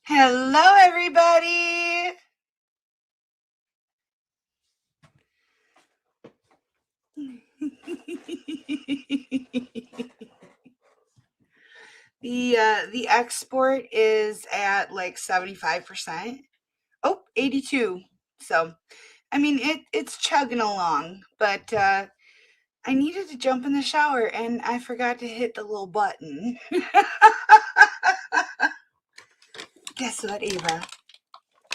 Hello, everybody. The export is at like 75%. Oh, 82. So, I mean, it's chugging along, but I needed to jump in the shower and I forgot to hit the little button. Guess what, Ava?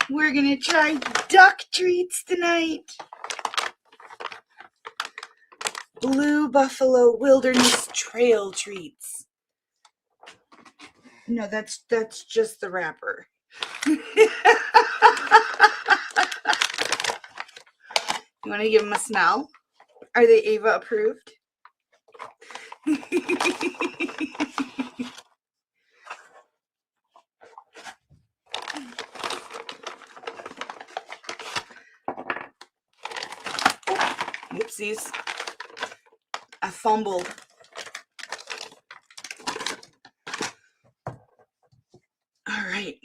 We're gonna try duck treats tonight. Blue Buffalo Wilderness Trail treats. No, that's just the wrapper. You want to give them a smell? Are they Ava approved? Whoopsies. I fumbled. All right.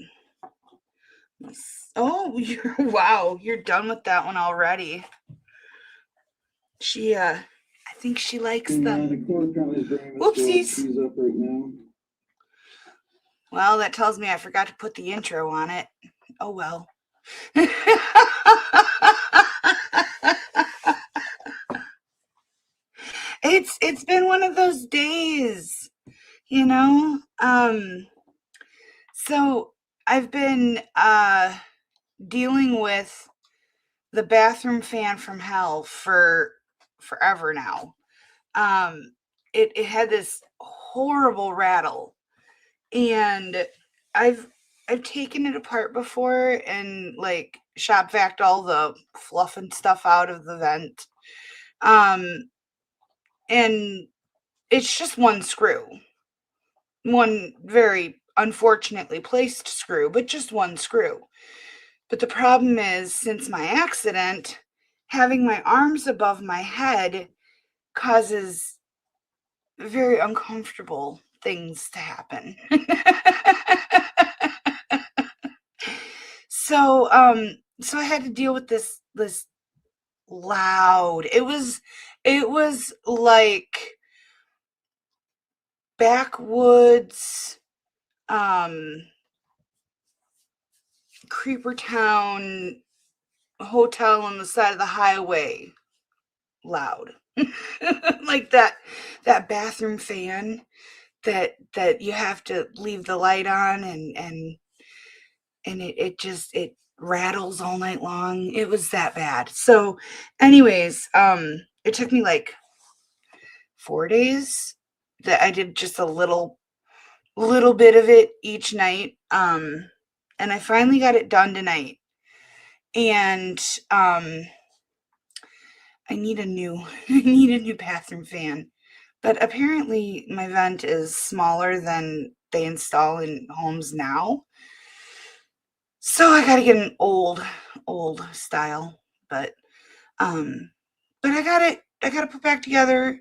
Oh, wow, you're done with that one already. I think she likes them. Whoopsies. Well, that tells me I forgot to put the intro on it. Oh, well. It's been one of those days, you know? So I've been dealing with the bathroom fan from hell for forever now. It had this horrible rattle, and I've taken it apart before and like shop vac all the fluff and stuff out of the vent. And it's just one screw. One very unfortunately placed screw, but just one screw. But the problem is, since my accident, having my arms above my head causes very uncomfortable things to happen. So I had to deal with this loud. It was like backwoods, creeper town hotel on the side of the highway loud. Like that bathroom fan that you have to leave the light on, and it rattles all night long. It was that bad. So anyways, it took me like 4 days that I did just a little bit of it each night. And I finally got it done tonight. And I need a new bathroom fan. But apparently my vent is smaller than they install in homes now. So I gotta get an old style. But I got it put back together.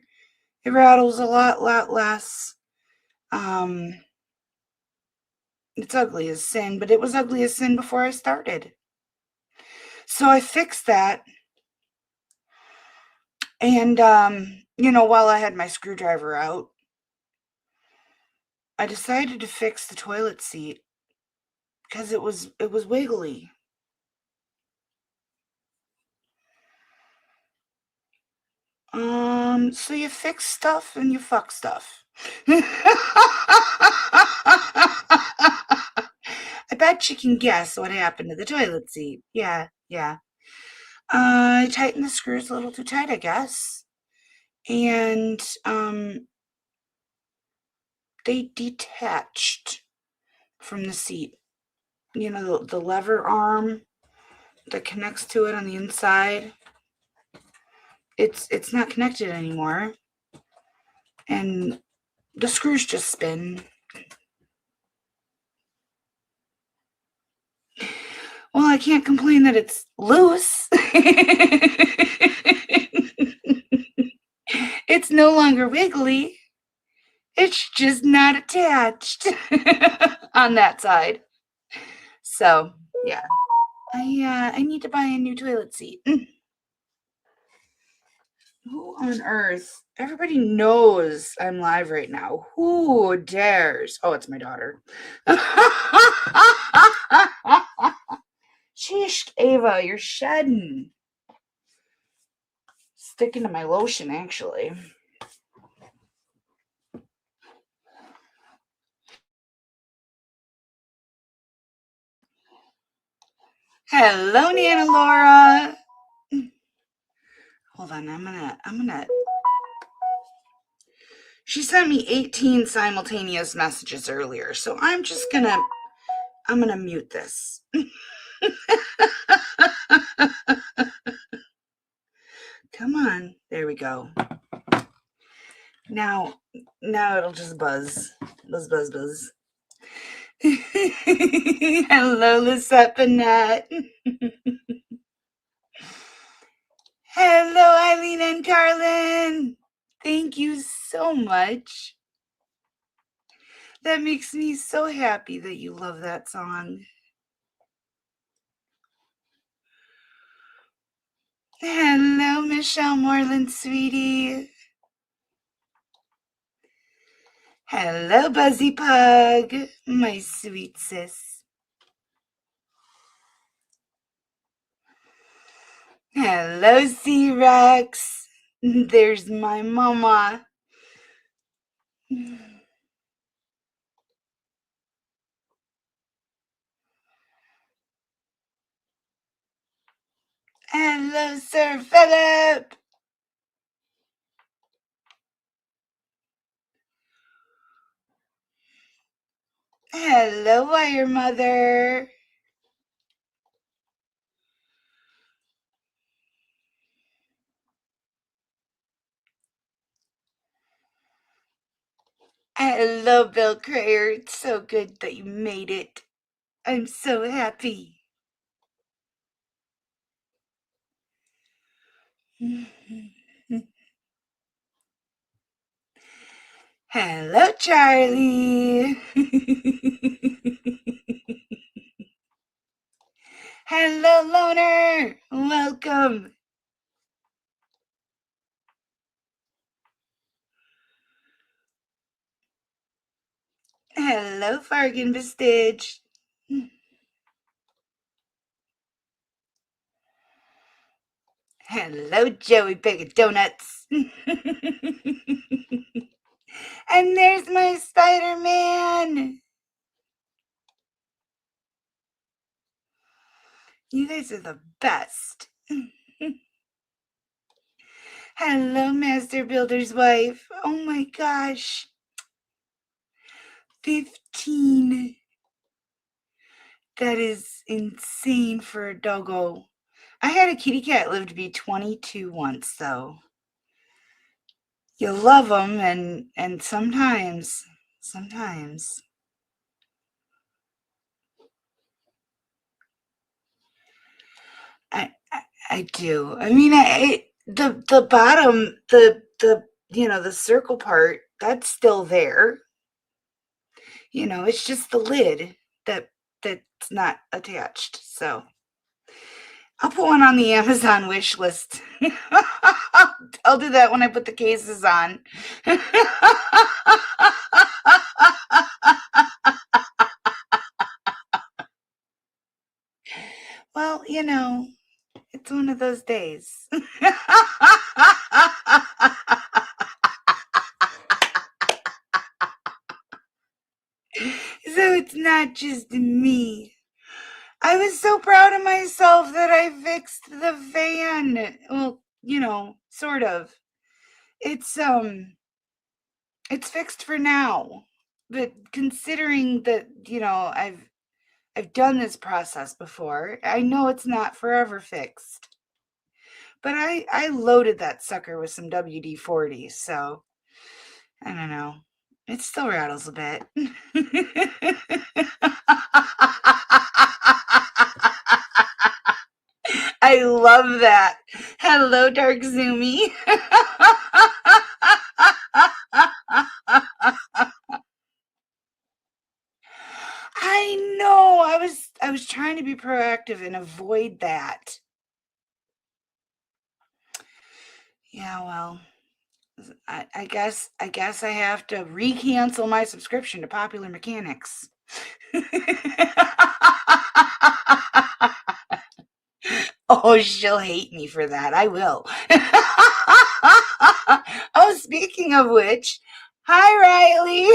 It rattles a lot less. It's ugly as sin, but it was ugly as sin before I started. So I fixed that. And, while I had my screwdriver out, I decided to fix the toilet seat because it was wiggly. So you fix stuff and you fuck stuff. I bet you can guess what happened to the toilet seat. Yeah. I tightened the screws a little too tight, I guess. And, they detached from the seat. You know, the lever arm that connects to it on the inside. It's not connected anymore. And the screws just spin. Well, I can't complain that it's loose. It's no longer wiggly. It's just not attached on that side. So, yeah. I need to buy a new toilet seat. Who on earth? Everybody knows I'm live right now. Who dares? Oh, it's my daughter. Sheesh, Ava, you're shedding. Sticking to my lotion, actually. Hello, Nana Laura. Hold on, I'm gonna. She sent me 18 simultaneous messages earlier, so I'm gonna mute this. Come on, there we go. Now it'll just buzz. Buzz. Hello, Lisette Bennett. Hello, Eileen and Carlin. Thank you so much. That makes me so happy that you love that song. Hello, Michelle Moreland, sweetie. Hello, Buzzy Pug, my sweet sis. Hello, C-Rex. There's my mama. Hello, Sir Philip. Hello, Wire Mother. Hello, Bill Crayer. It's so good that you made it. I'm so happy. Hello, Charlie. Hello, Loner. Welcome. Hello, Fargan Vestige. Hello, Joey Bag of Donuts. And there's my Spider-Man. You guys are the best. Hello, Master Builder's wife. Oh my gosh. 15. That is insane for a doggo. I had a kitty cat live to be 22 once, though. You love them, and sometimes. I do. I mean, the bottom, the circle part, that's still there. It's just the lid that's not attached. So I'll put one on the Amazon wish list. I'll do that when I put the cases on. Well, it's one of those days. So it's not just me. I was so proud of myself that I fixed the van. Well, sort of. It's fixed for now. But considering that, I've done this process before, I know it's not forever fixed. But I loaded that sucker with some WD-40, so I don't know. It still rattles a bit. I love that. Hello, Dark Zoomy. I know. I was be proactive and avoid that. Yeah, well, I guess I have to recancel my subscription to Popular Mechanics. Oh, she'll hate me for that. I will. Oh, speaking of which, hi, Riley.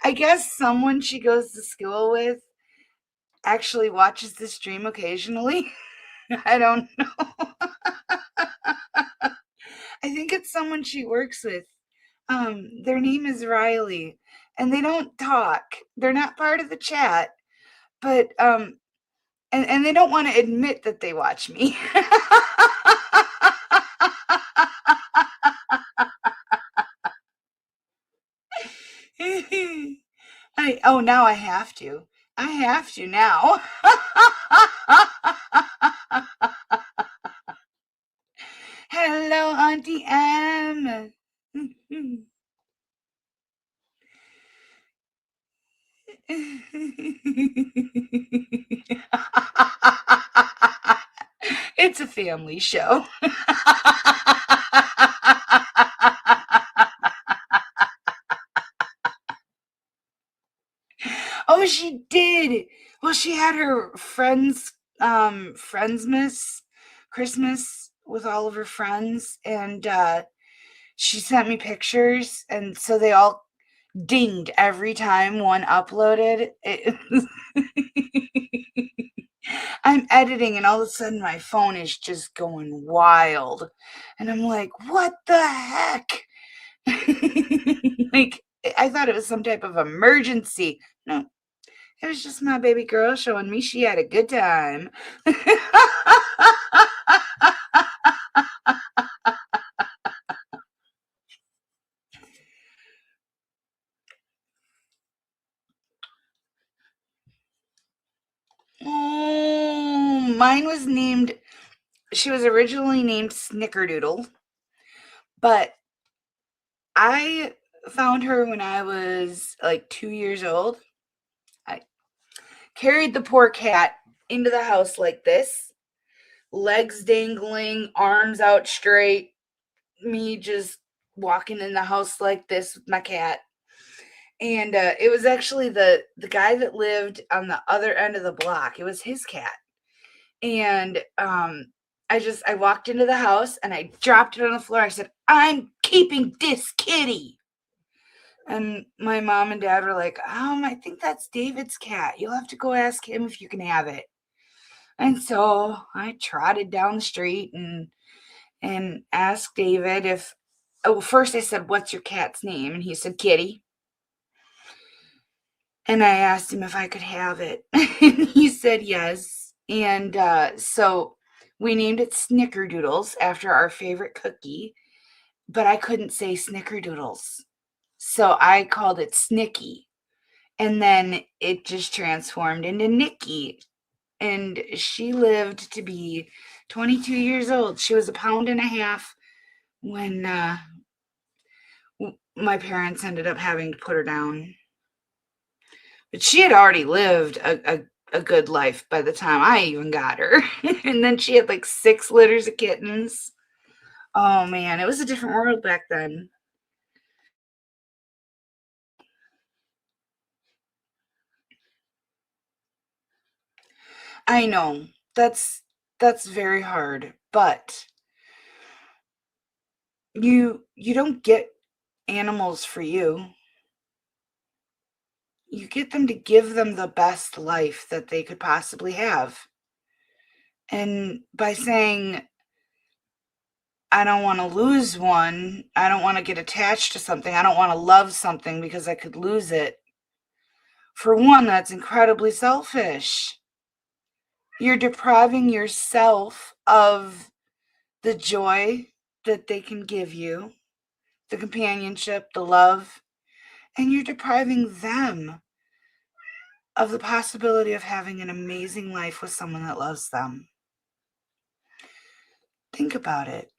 I guess someone she goes to school with actually watches the stream occasionally. I don't know. I think it's someone she works with. Their name is Riley, and they don't talk. They're not part of the chat, but and they don't want to admit that they watch me. Now I have to. I have to now. Hello, Auntie M. It's a family show. Oh, she did. Well, she had her friendsmas Christmas with all of her friends, and she sent me pictures, and so they all dinged every time one uploaded. I'm editing, and all of a sudden my phone is just going wild, and I'm like, what the heck? Like, I thought it was some type of emergency. No, it was just my baby girl showing me she had a good time. Oh, mine was named, she was originally named Snickerdoodle, but I found her when I was like 2 years old. I carried the poor cat into the house like this, legs dangling, arms out straight, me just walking in the house like this with my cat. And it was actually the guy that lived on the other end of the block. It was his cat. And I walked into the house and I dropped it on the floor. I said, "I'm keeping this kitty." And my mom and dad were like, I think that's David's cat. You'll have to go ask him if you can have it. And so I trotted down the street and asked David if, first I said, "What's your cat's name?" And he said, "Kitty." And I asked him if I could have it. And he said yes. And so we named it Snickerdoodles after our favorite cookie, but I couldn't say Snickerdoodles. So I called it Snicky. And then it just transformed into Nikki. And she lived to be 22 years old. She was 1.5 pounds when my parents ended up having to put her down. But she had already lived a good life by the time I even got her. And then she had like 6 litters of kittens. Oh man, it was a different world back then. I know. That's very hard, but you don't get animals for you. You get them to give them the best life that they could possibly have. And by saying, I don't want to lose one, I don't want to get attached to something, I don't want to love something because I could lose it. For one, that's incredibly selfish. You're depriving yourself of the joy that they can give you, the companionship, the love, and you're depriving them of the possibility of having an amazing life with someone that loves them. Think about it.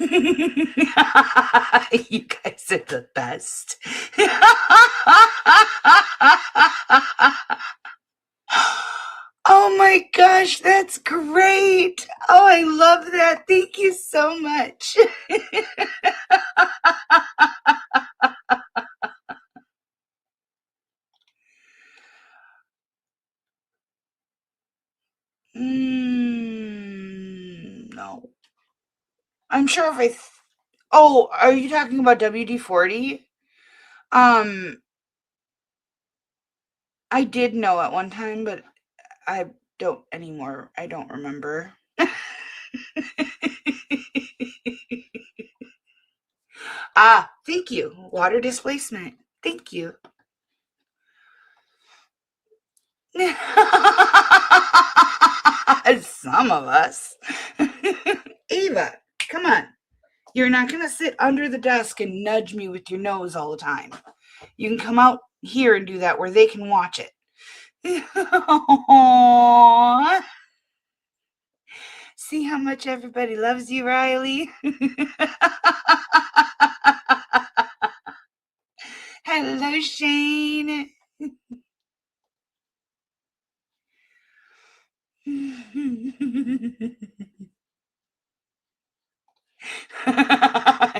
You guys are the best. Oh my gosh, that's great. Oh, I love that. Thank you so much. No. I'm sure if oh, are you talking about WD-40? Um, I did know at one time, but I don't anymore. I don't remember. Ah, thank you. Water displacement. Thank you. Some of us. Ava, come on. You're not going to sit under the desk and nudge me with your nose all the time. You can come out here and do that where they can watch it. Aww. See how much everybody loves you, Riley? Hello, Shane.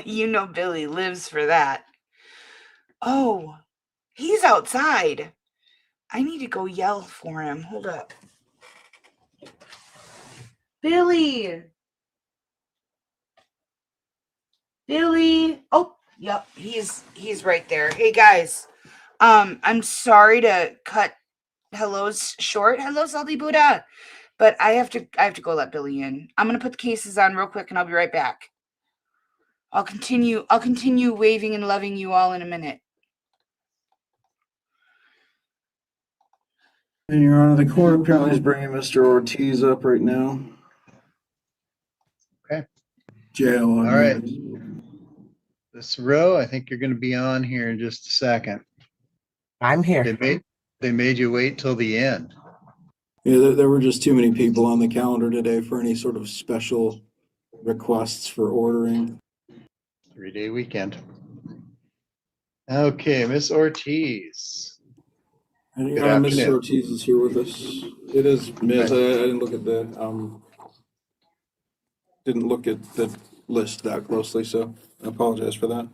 You know Billy lives for that. Oh, he's outside. I need to go yell for him. Hold up. Billy. Billy. Oh, yep, he's right there. Hey guys. I'm sorry to cut hellos short. Hello, Salty Buddha. But I have to go let Billy in. I'm gonna put the cases on real quick and I'll be right back. I'll continue waving and loving you all in a minute. And Your Honor, the court apparently is bringing Mr. Ortiz up right now. Okay. Jail. All right. This row, I think you're going to be on here in just a second. I'm here. They made you wait till the end. Yeah, there were just too many people on the calendar today for any sort of special requests for ordering. 3-day weekend. Okay, Miss Ortiz. And Good Your Honor, Mrs. afternoon. Ortiz is here with us. It is Ms. Okay. I didn't look at the list that closely, so I apologize for that.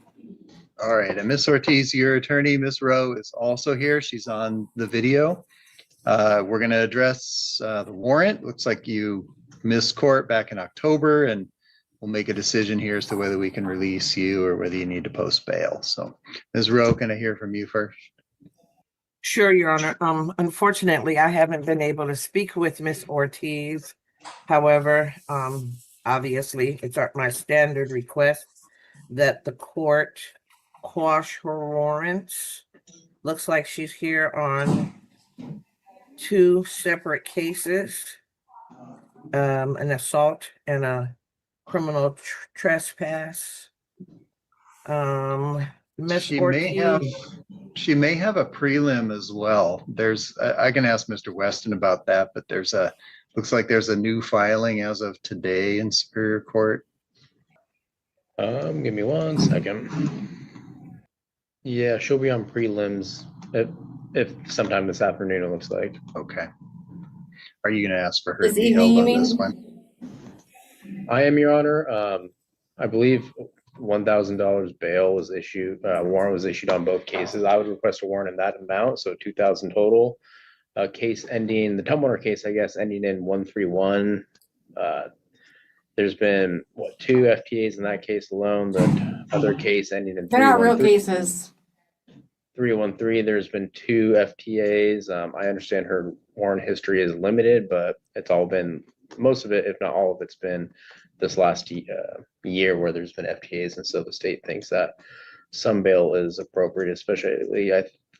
All right, and Miss Ortiz, your attorney, Miss Rowe, is also here. She's on the video. We're going to address the warrant. Looks like you missed court back in October, and we'll make a decision here as to whether we can release you or whether you need to post bail. So, Ms. Rowe, can I hear from you first? Sure, Your Honor. Unfortunately, I haven't been able to speak with Miss Ortiz. However, obviously, it's my standard request that the court quash her warrants. Looks like she's here on 2 separate cases, an assault and a criminal trespass. Miss Ortiz. She may have a prelim as well. I can ask Mr. Weston about that, but looks like there's a new filing as of today in Superior Court. Give me 1 second. Yeah, she'll be on prelims if sometime this afternoon, it looks like. Okay. Are you going to ask for her This to be evening, held you on this mean? one? I am, Your Honor. I believe $1,000 bail was issued, warrant was issued on both cases. I would request a warrant in that amount, so 2,000 total. Case ending, the Tumwater case, I guess, ending in 131. There's been, 2 FTAs in that case alone. The other case ending in They're not real 313. cases. 313, there's been 2 FTAs. I understand her warrant history is limited, but it's all been, most of it, if not all of it's been this last year where there's been FTAs. And so the state thinks that some bail is appropriate, especially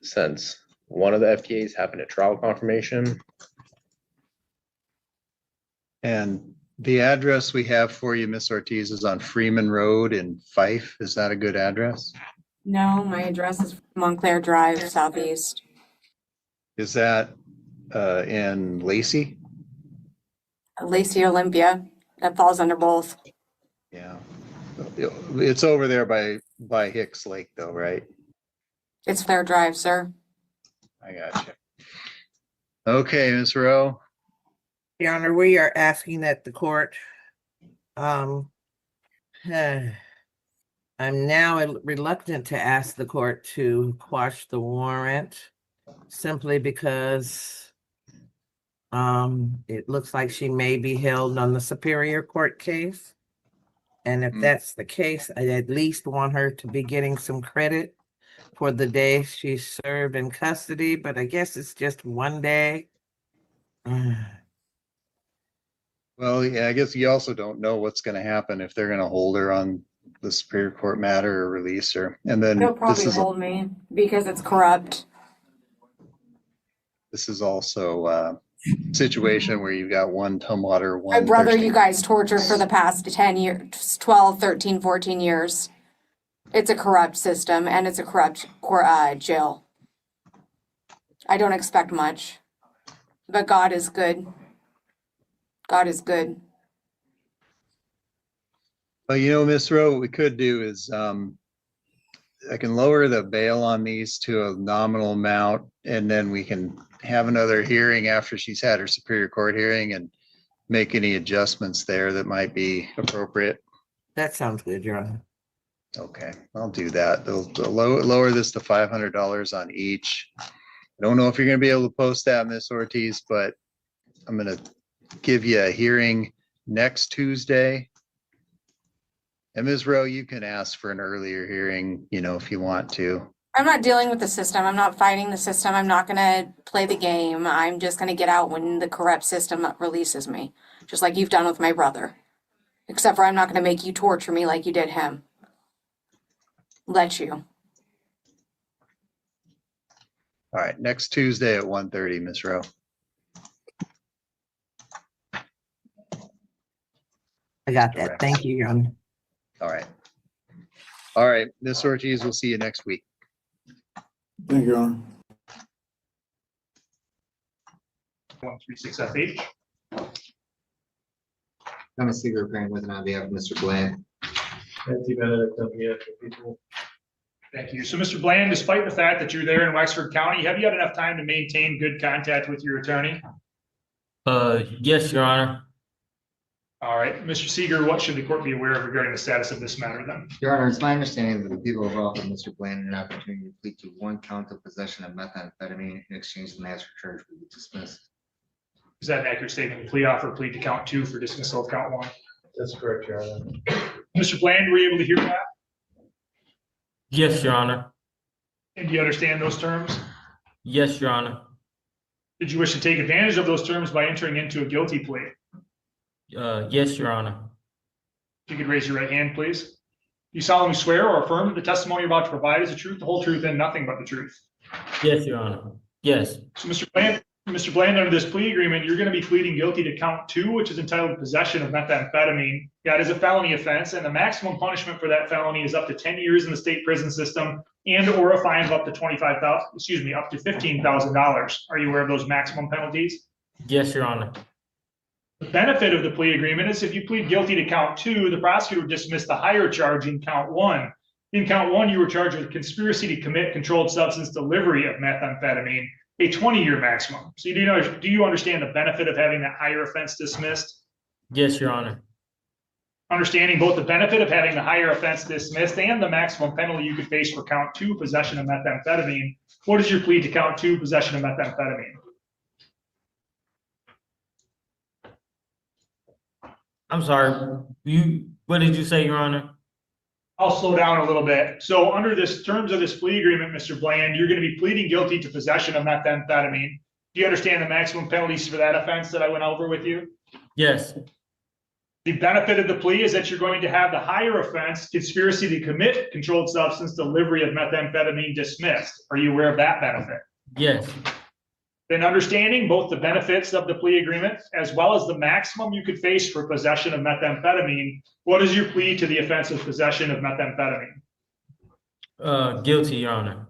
since one of the FTAs happened at trial confirmation. And the address we have for you, Miss Ortiz, is on Freeman Road in Fife. Is that a good address? No, my address is Montclair Drive, Southeast. Is that in Lacey? Lacey, Olympia. That falls under both. Yeah. It's over there by Hicks Lake though, right? It's Claire Drive, sir. I got you. Okay, Ms. Rowe. Your Honor, we are asking that the court, I'm now reluctant to ask the court to quash the warrant simply because it looks like she may be held on the Superior Court case. And if that's the case, I at least want her to be getting some credit for the day she served in custody, but I guess it's just one day. Well, yeah, I guess you also don't know what's gonna happen if they're gonna hold her on the Superior Court matter or release her. And then They'll this probably is, hold me because it's corrupt. this is also a situation where you've got one Tumwater, My one brother, Thursday. you guys tortured for the past 10 years, 12, 13, 14 years. It's a corrupt system and it's a corrupt jail. I don't expect much, but God is good. God is good. Well, you know, Ms. Rowe, what we could do is, I can lower the bail on these to a nominal amount, and then we can have another hearing after she's had her Superior Court hearing and make any adjustments there that might be appropriate. That sounds good, Your Honor. Okay, I'll do that. They'll lower this to $500 on each. I don't know if you're gonna be able to post that, Ms. Ortiz, but I'm gonna give you a hearing next Tuesday. And Ms. Rowe, you can ask for an earlier hearing, you know, if you want to. I'm not dealing with the system. I'm not fighting the system. I'm not gonna play the game. I'm just gonna get out when the corrupt system releases me, just like you've done with my brother. Except for I'm not gonna make you torture me like you did him. Let you. All right, next Tuesday at 1:30, Ms. Rowe. I got that. Thank you, Your Honor. All right. All right, Ms. Ortiz, we'll see you next week. Thank you, Your Honor. 136FH. Thomas Seeger appearing with and on behalf of Mr. Bland. Thank you. So, Mr. Bland, despite the fact that you're there in Wexford County, have you had enough time to maintain good contact with your attorney? Yes, Your Honor. All right, Mr. Seeger, what should the court be aware of regarding the status of this matter then? Your Honor, it's my understanding that the people have offered Mr. Bland an opportunity to plead to one count of possession of methamphetamine in exchange the master charge will be dismissed. Is that an accurate statement? Plea offer, plead to count 2 for dismissal of count 1. That's correct, Your Honor. Mr. Bland, were you able to hear that? Yes, Your Honor. And do you understand those terms? Yes, Your Honor. Did you wish to take advantage of those terms by entering into a guilty plea? Yes, Your Honor. If you could raise your right hand, please. You solemnly swear or affirm that the testimony you're about to provide is the truth, the whole truth, and nothing but the truth. Yes, Your Honor. Yes. So, Mr. Bland, under this plea agreement, you're going to be pleading guilty to count 2, which is entitled possession of methamphetamine. That is a felony offense, and the maximum punishment for that felony is up to 10 years in the state prison system and or a fine of up to up to $15,000. Are you aware of those maximum penalties? Yes, Your Honor. The benefit of the plea agreement is if you plead guilty to count 2, the prosecutor would dismiss the higher charge in count 1. In count 1, you were charged with conspiracy to commit controlled substance delivery of methamphetamine, a 20-year maximum. So do you understand the benefit of having that higher offense dismissed? Yes, Your Honor. Understanding both the benefit of having the higher offense dismissed and the maximum penalty you could face for count 2, possession of methamphetamine, what is your plea to count 2, possession of methamphetamine? I'm sorry. What did you say, Your Honor? I'll slow down a little bit. So under this terms of this plea agreement, Mr. Bland, you're going to be pleading guilty to possession of methamphetamine. Do you understand the maximum penalties for that offense that I went over with you? Yes. The benefit of the plea is that you're going to have the higher offense, conspiracy to commit controlled substance delivery of methamphetamine, dismissed. Are you aware of that benefit? Yes. Then understanding both the benefits of the plea agreement as well as the maximum you could face for possession of methamphetamine, what is your plea to the offense of possession of methamphetamine? Guilty, Your Honor.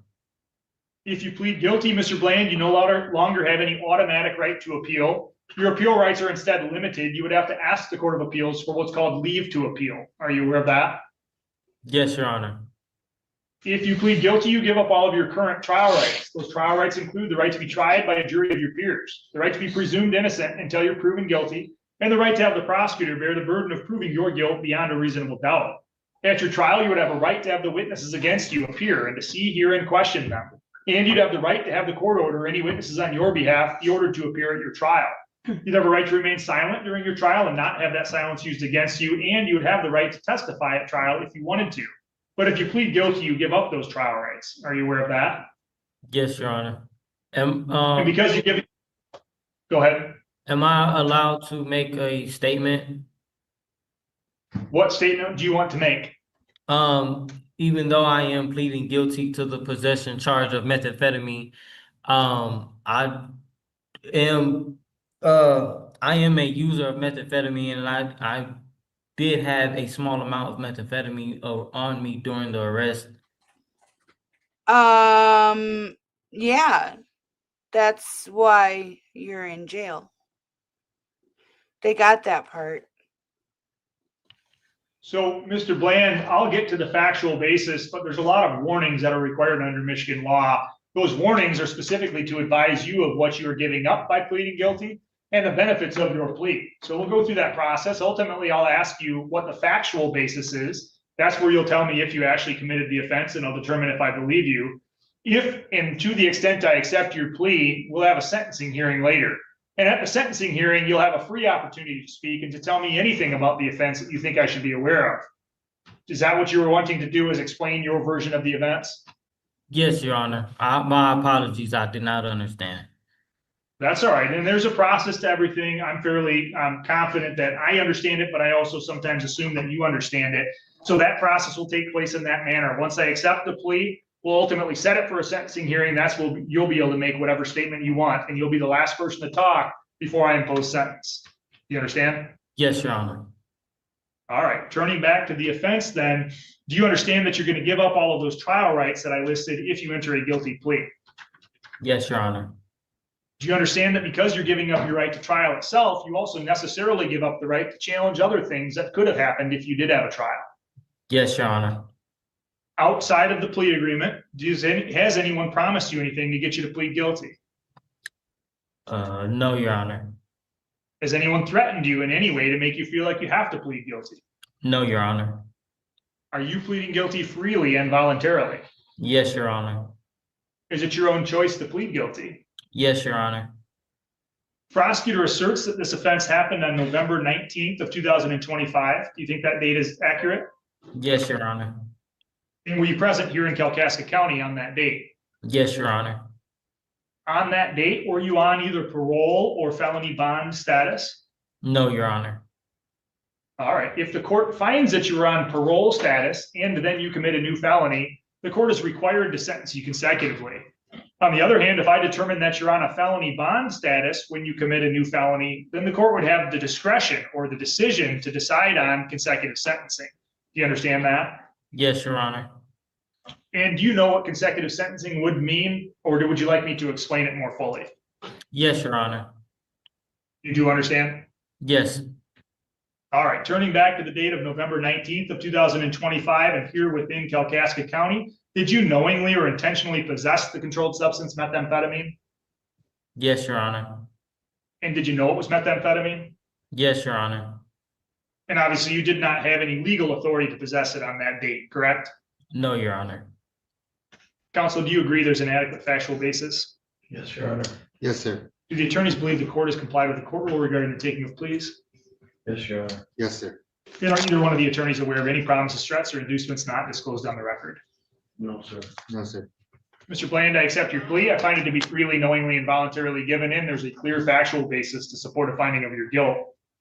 If you plead guilty, Mr. Bland, you no longer have any automatic right to appeal. Your appeal rights are instead limited. You would have to ask the Court of Appeals for what's called leave to appeal. Are you aware of that? Yes, Your Honor. If you plead guilty, you give up all of your current trial rights. Those trial rights include the right to be tried by a jury of your peers, the right to be presumed innocent until you're proven guilty, and the right to have the prosecutor bear the burden of proving your guilt beyond a reasonable doubt. At your trial, you would have a right to have the witnesses against you appear and to see, hear, and question them. And you'd have the right to have the court order any witnesses on your behalf be ordered to appear at your trial. You'd have a right to remain silent during your trial and not have that silence used against you, and you would have the right to testify at trial if you wanted to. But if you plead guilty, you give up those trial rights. Are you aware of that? Yes, Your Honor. And because you give, go ahead. Am I allowed to make a statement? What statement do you want to make? Even though I am pleading guilty to the possession charge of methamphetamine, I am a user of methamphetamine, and I did have a small amount of methamphetamine on me during the arrest. Yeah, that's why you're in jail. They got that part. So, Mr. Bland, I'll get to the factual basis, but there's a lot of warnings that are required under Michigan law. Those warnings are specifically to advise you of what you are giving up by pleading guilty and the benefits of your plea. So we'll go through that process. Ultimately, I'll ask you what the factual basis is. That's where you'll tell me if you actually committed the offense, and I'll determine if I believe you. If, and to the extent I accept your plea, we'll have a sentencing hearing later. And at the sentencing hearing, you'll have a free opportunity to speak and to tell me anything about the offense that you think I should be aware of. Is that what you were wanting to do, is explain your version of the events? Yes, Your Honor. My apologies, I did not understand. That's all right. And there's a process to everything. I'm fairly confident that I understand it, but I also sometimes assume that you understand it. So that process will take place in that manner. Once I accept the plea, we'll ultimately set it for a sentencing hearing. That's when you'll be able to make whatever statement you want, and you'll be the last person to talk before I impose sentence. You understand? Yes, Your Honor. All right. Turning back to the offense then, do you understand that you're going to give up all of those trial rights that I listed if you enter a guilty plea? Yes, Your Honor. Do you understand that because you're giving up your right to trial itself, you also necessarily give up the right to challenge other things that could have happened if you did have a trial? Yes, Your Honor. Outside of the plea agreement, has anyone promised you anything to get you to plead guilty? No, Your Honor. Has anyone threatened you in any way to make you feel like you have to plead guilty? No, Your Honor. Are you pleading guilty freely and voluntarily? Yes, Your Honor. Is it your own choice to plead guilty? Yes, Your Honor. Prosecutor asserts that this offense happened on November 19th of 2025. Do you think that date is accurate? Yes, Your Honor. And were you present here in Kalkaska County on that date? Yes, Your Honor. On that date, were you on either parole or felony bond status? No, Your Honor. All right. If the court finds that you were on parole status and then you commit a new felony, the court is required to sentence you consecutively. On the other hand, if I determine that you're on a felony bond status when you commit a new felony, then the court would have the discretion or the decision to decide on consecutive sentencing. Do you understand that? Yes, Your Honor. And do you know what consecutive sentencing would mean, or would you like me to explain it more fully? Yes, Your Honor. You do understand? Yes. All right, turning back to the date of November 19th of 2025 and here within Kalkaska County, did you knowingly or intentionally possess the controlled substance methamphetamine? Yes, Your Honor. And did you know it was methamphetamine? Yes, Your Honor. And obviously you did not have any legal authority to possess it on that date, correct? No, Your Honor. Counsel, do you agree there's an adequate factual basis? Yes, Your Honor. Yes, sir. Do the attorneys believe the court has complied with the court rule regarding the taking of pleas? Yes, Your Honor. Yes, sir. And are either one of the attorneys aware of any promises, threats, or inducements not disclosed on the record? No, sir. No, sir. Mr. Bland, I accept your plea. I find it to be freely, knowingly, and voluntarily given in. There's a clear factual basis to support a finding of your guilt.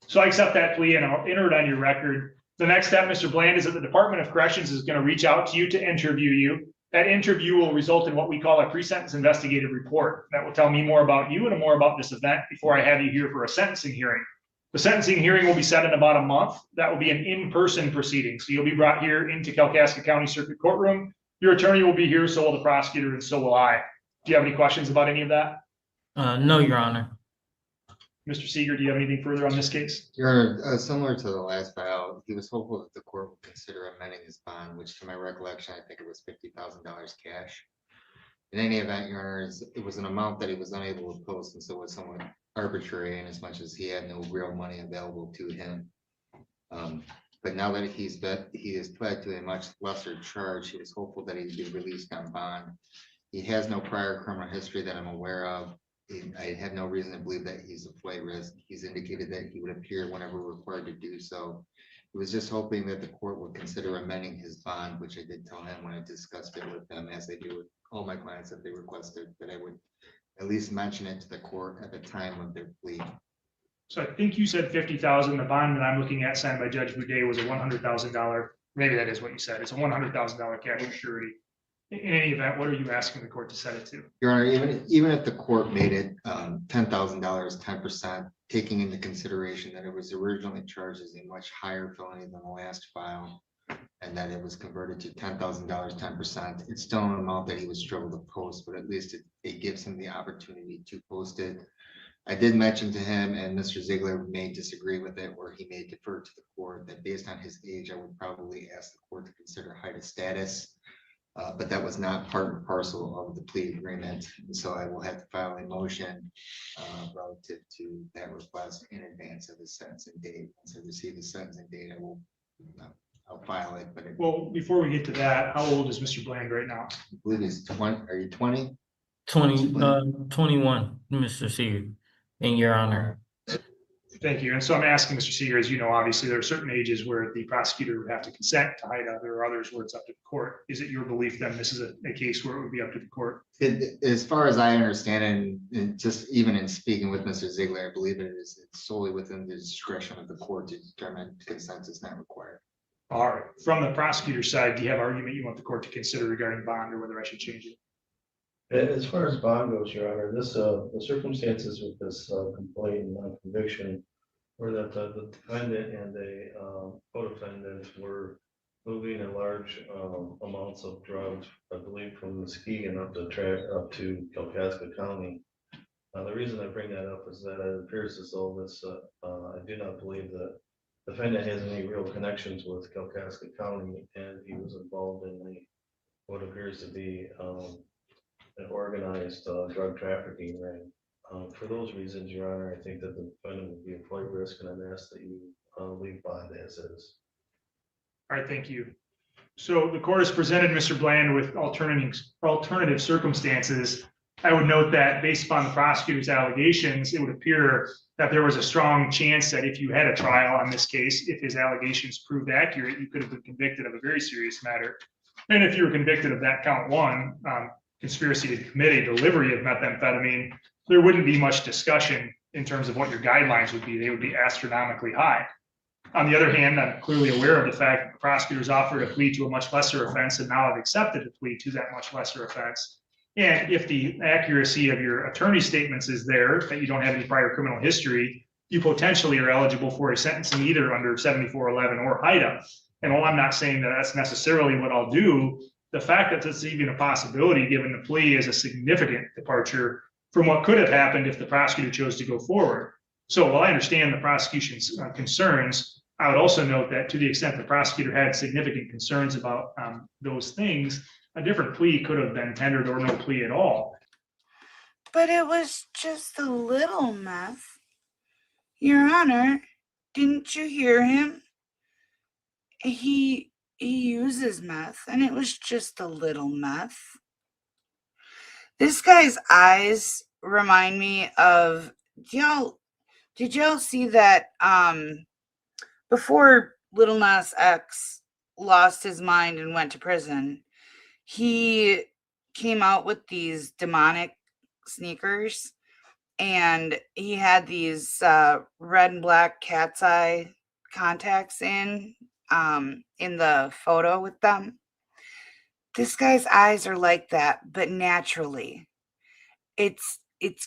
So I accept that plea and I'll enter it on your record. The next step, Mr. Bland, is that the Department of Corrections is going to reach out to you to interview you. That interview will result in what we call a pre-sentence investigative report. That will tell me more about you and more about this event before I have you here for a sentencing hearing. The sentencing hearing will be set in about a month. That will be an in-person proceeding. So you'll be brought here into Kalkaska County Circuit Courtroom. Your attorney will be here, so will the prosecutor, and so will I. Do you have any questions about any of that? No, Your Honor. Mr. Seeger, do you have anything further on this case? Your Honor, similar to the last file, he was hopeful that the court would consider amending his bond, which to my recollection, I think it was $50,000 cash. In any event, Your Honor, it was an amount that he was unable to post, and so it was somewhat arbitrary in as much as he had no real money available to him. But now that he is pled to a much lesser charge, he was hopeful that he'd be released on bond. He has no prior criminal history that I'm aware of. I have no reason to believe that he's a flight risk. He's indicated that he would appear whenever required to do so. He was just hoping that the court would consider amending his bond, which I did tell him when I discussed it with them, as they do with all my clients that they requested, that I would at least mention it to the court at the time of their plea. So I think you said 50,000. The bond that I'm looking at signed by Judge Boudet was a $100,000. Maybe that is what you said. It's a $100,000 cash surety. In any event, what are you asking the court to set it to? Your Honor, even if the court made it $10,000, 10%, taking into consideration that it was originally charged as a much higher felony than the last file, and that it was converted to $10,000, 10%, it's still an amount that he would struggle to post, but at least it gives him the opportunity to post it. I did mention to him, and Mr. Ziegler may disagree with it, where he may defer to the court, that based on his age, I would probably ask the court to consider height of status. But that was not part and parcel of the plea agreement. And so I will have to file a motion relative to that request in advance of the sentencing date. Once I receive the sentencing date, I'll file it. But Well, before we get to that, how old is Mr. Bland right now? I believe he's 20. Are you 20? 21, Mr. Seeger, in your honor. Thank you. And so I'm asking Mr. Seeger, as you know, obviously there are certain ages where the prosecutor would have to consent to HIDA. There are others where it's up to the court. Is it your belief then this is a case where it would be up to the court? As far as I understand, and just even in speaking with Mr. Ziegler, I believe it's solely within the discretion of the court to determine consent is not required. All right. From the prosecutor's side, do you have argument you want the court to consider regarding bond or whether I should change it? As far as bond goes, Your Honor, the circumstances with this complaint and non-conviction were that the defendant and the co-defendant were moving in large amounts of drugs, I believe, from Muskegon up to Kalkaska County. The reason I bring that up is that it appears as though this, I do not believe that the defendant has any real connections with Kalkaska County, and he was involved in what appears to be an organized drug trafficking ring. For those reasons, Your Honor, I think that the defendant would be a flight risk, and I'm asked that you leave bond as is. All right, thank you. So the court has presented Mr. Bland with alternative circumstances. I would note that based upon the prosecutor's allegations, it would appear that there was a strong chance that if you had a trial on this case, if his allegations proved accurate, you could have been convicted of a very serious matter. And if you were convicted of that count one, conspiracy to commit a delivery of methamphetamine, there wouldn't be much discussion in terms of what your guidelines would be. They would be astronomically high. On the other hand, I'm clearly aware of the fact that the prosecutors offered a plea to a much lesser offense and now have accepted a plea to that much lesser offense. And if the accuracy of your attorney statements is there, that you don't have any prior criminal history, you potentially are eligible for a sentencing either under 7411 or HIDA. And while I'm not saying that that's necessarily what I'll do, the fact that it's even a possibility given the plea is a significant departure from what could have happened if the prosecutor chose to go forward. So while I understand the prosecution's concerns, I would also note that to the extent the prosecutor had significant concerns about those things, a different plea could have been tendered or no plea at all. But it was just a little meth. Your Honor, didn't you hear him? He uses meth, and it was just a little meth. This guy's eyes remind me of, did y'all see that before Lil Nas X lost his mind and went to prison, he came out with these demonic sneakers, and he had these red and black cat's eye contacts in the photo with them. This guy's eyes are like that, but naturally. It's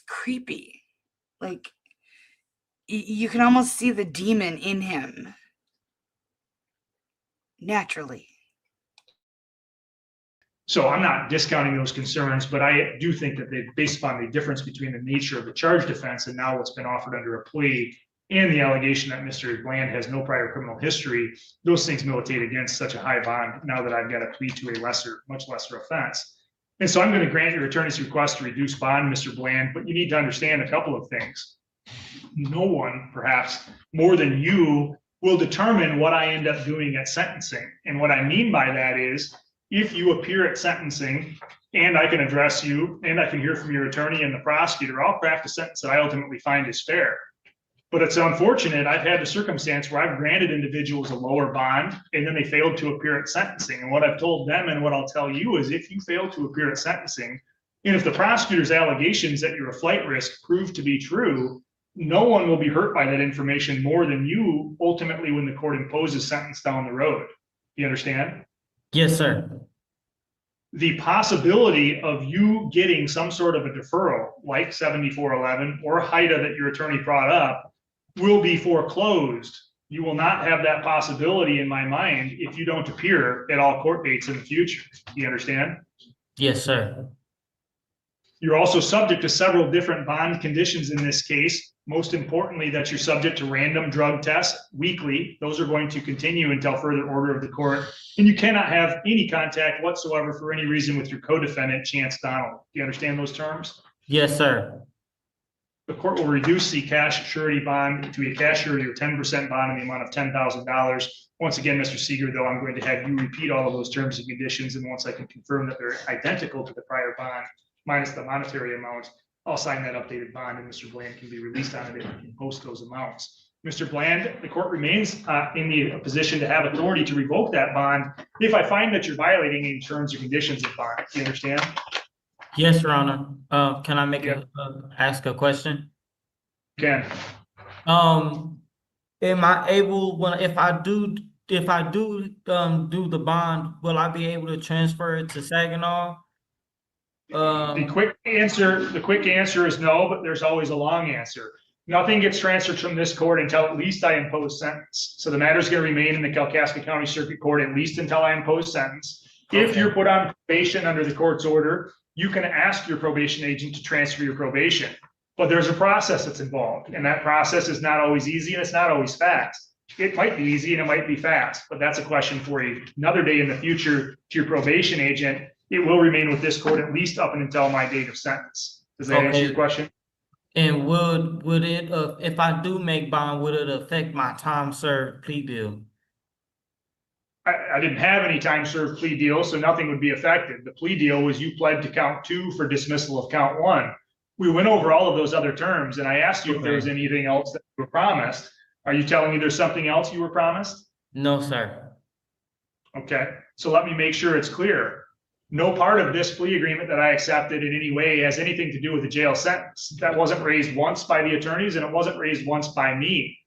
creepy. Like you can almost see the demon in him. Naturally. So I'm not discounting those concerns, but I do think that they, based upon the difference between the nature of the charge defense and now what's been offered under a plea and the allegation that Mr. Bland has no prior criminal history, those things militate against such a high bond now that I've got a plea to a much lesser offense. And so I'm going to grant your attorney's request to reduce bond, Mr. Bland, but you need to understand a couple of things. No one, perhaps more than you, will determine what I end up doing at sentencing. And what I mean by that is, if you appear at sentencing and I can address you and I can hear from your attorney and the prosecutor, I'll craft a sentence that I ultimately find is fair. But it's unfortunate, I've had the circumstance where I've granted individuals a lower bond and then they failed to appear at sentencing. And what I've told them and what I'll tell you is, if you fail to appear at sentencing, and if the prosecutor's allegations that you're a flight risk prove to be true, no one will be hurt by that information more than you ultimately when the court imposes sentence down the road. You understand? Yes, sir. The possibility of you getting some sort of a deferral like 7411 or HIDA that your attorney brought up will be foreclosed. You will not have that possibility in my mind if you don't appear at all court dates in the future. Do you understand? Yes, sir. You're also subject to several different bond conditions in this case. Most importantly, that you're subject to random drug tests weekly. Those are going to continue until further order of the court. And you cannot have any contact whatsoever for any reason with your co-defendant, Chance Donald. Do you understand those terms? Yes, sir. The court will reduce the cash surety bond to a cash surety or 10% bond in the amount of $10,000. Once again, Mr. Seeger, though, I'm going to have you repeat all of those terms and conditions. And once I can confirm that they're identical to the prior bond, minus the monetary amount, I'll sign that updated bond and Mr. Bland can be released on it if he can post those amounts. Mr. Bland, the court remains in the position to have authority to revoke that bond if I find that you're violating any terms or conditions of bond. Do you understand? Yes, Your Honor. Can I make Yeah. ask a question? Ken, Am I able, if I do do the bond, will I be able to transfer it to Saginaw? the quick answer is no, but there's always a long answer. Nothing gets transferred from this court until at least I impose sentence. So the matter is going to remain in the Kalkaska County Circuit Court at least until I impose sentence. If Okay. you're put on probation under the court's order, you can ask your probation agent to transfer your probation. But there's a process that's involved, and that process is not always easy and it's not always fast. It might be easy and it might be fast, but that's a question for another day in the future to your probation agent. It will remain with this court at least up until my date of sentence. Does that answer Okay. your question? And would it, if I do make bond, would it affect my time served plea deal? I didn't have any time served plea deal, so nothing would be affected. The plea deal was you pled to count 2 for dismissal of count 1. We went over all of those other terms and I asked you if there was anything else that you were promised. Are you telling me there's something else you were promised? No, sir. Okay, so let me make sure it's clear. No part of this plea agreement that I accepted in any way has anything to do with the jail sentence. That wasn't raised once by the attorneys and it wasn't raised once by me.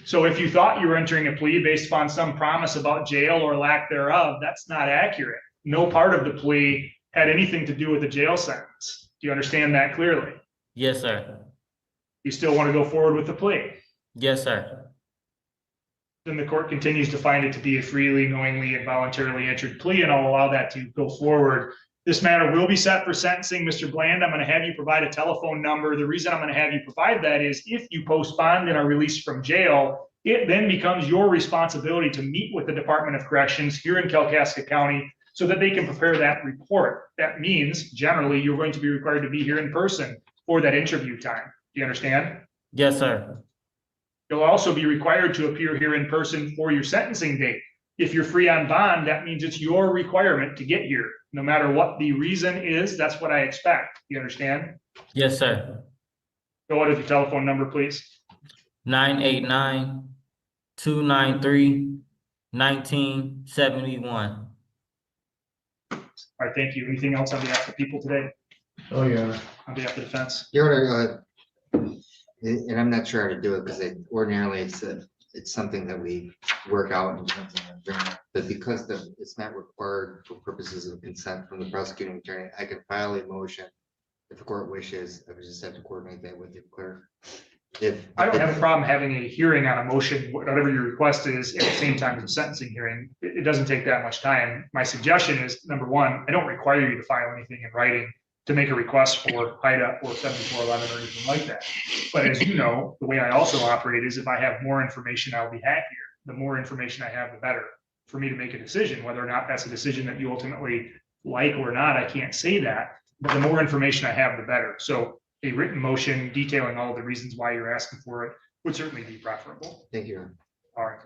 So if you thought you were entering a plea based upon some promise about jail or lack thereof, that's not accurate. No part of the plea had anything to do with the jail sentence. Do you understand that clearly? Yes, sir. You still want to go forward with the plea? Yes, sir. Then the court continues to find it to be a freely, knowingly, and voluntarily entered plea, and I'll allow that to go forward. This matter will be set for sentencing. Mr. Bland, I'm going to have you provide a telephone number. The reason I'm going to have you provide that is if you post bond and are released from jail, it then becomes your responsibility to meet with the Department of Corrections here in Kalkaska County so that they can prepare that report. That means generally you're going to be required to be here in person for that interview time. Do you understand? Yes, sir. You'll also be required to appear here in person for your sentencing date. If you're free on bond, that means it's your requirement to get here. No matter what the reason is, that's what I expect. You understand? Yes, sir. Go ahead with your telephone number, please. 989-293-1971. All right, thank you. Anything else on behalf of people today? Oh, yeah. On behalf of the defense? Your Honor, and I'm not sure how to do it because ordinarily it's something that we work out in terms of agreement, but because it's not required for purposes of consent from the prosecuting attorney, I can file a motion if the court wishes. I would just have to coordinate that with the clerk. I don't have a problem having a hearing on a motion, whatever your request is, at the same time as a sentencing hearing. It doesn't take that much time. My suggestion is, number one, I don't require you to file anything in writing to make a request for HIDA or 7411 or anything like that. But as you know, the way I also operate is if I have more information, I'll be happier. The more information I have, the better for me to make a decision. Whether or not that's a decision that you ultimately like or not, I can't say that. But the more information I have, the better. So a written motion detailing all of the reasons why you're asking for it would certainly be preferable. Thank you. All right.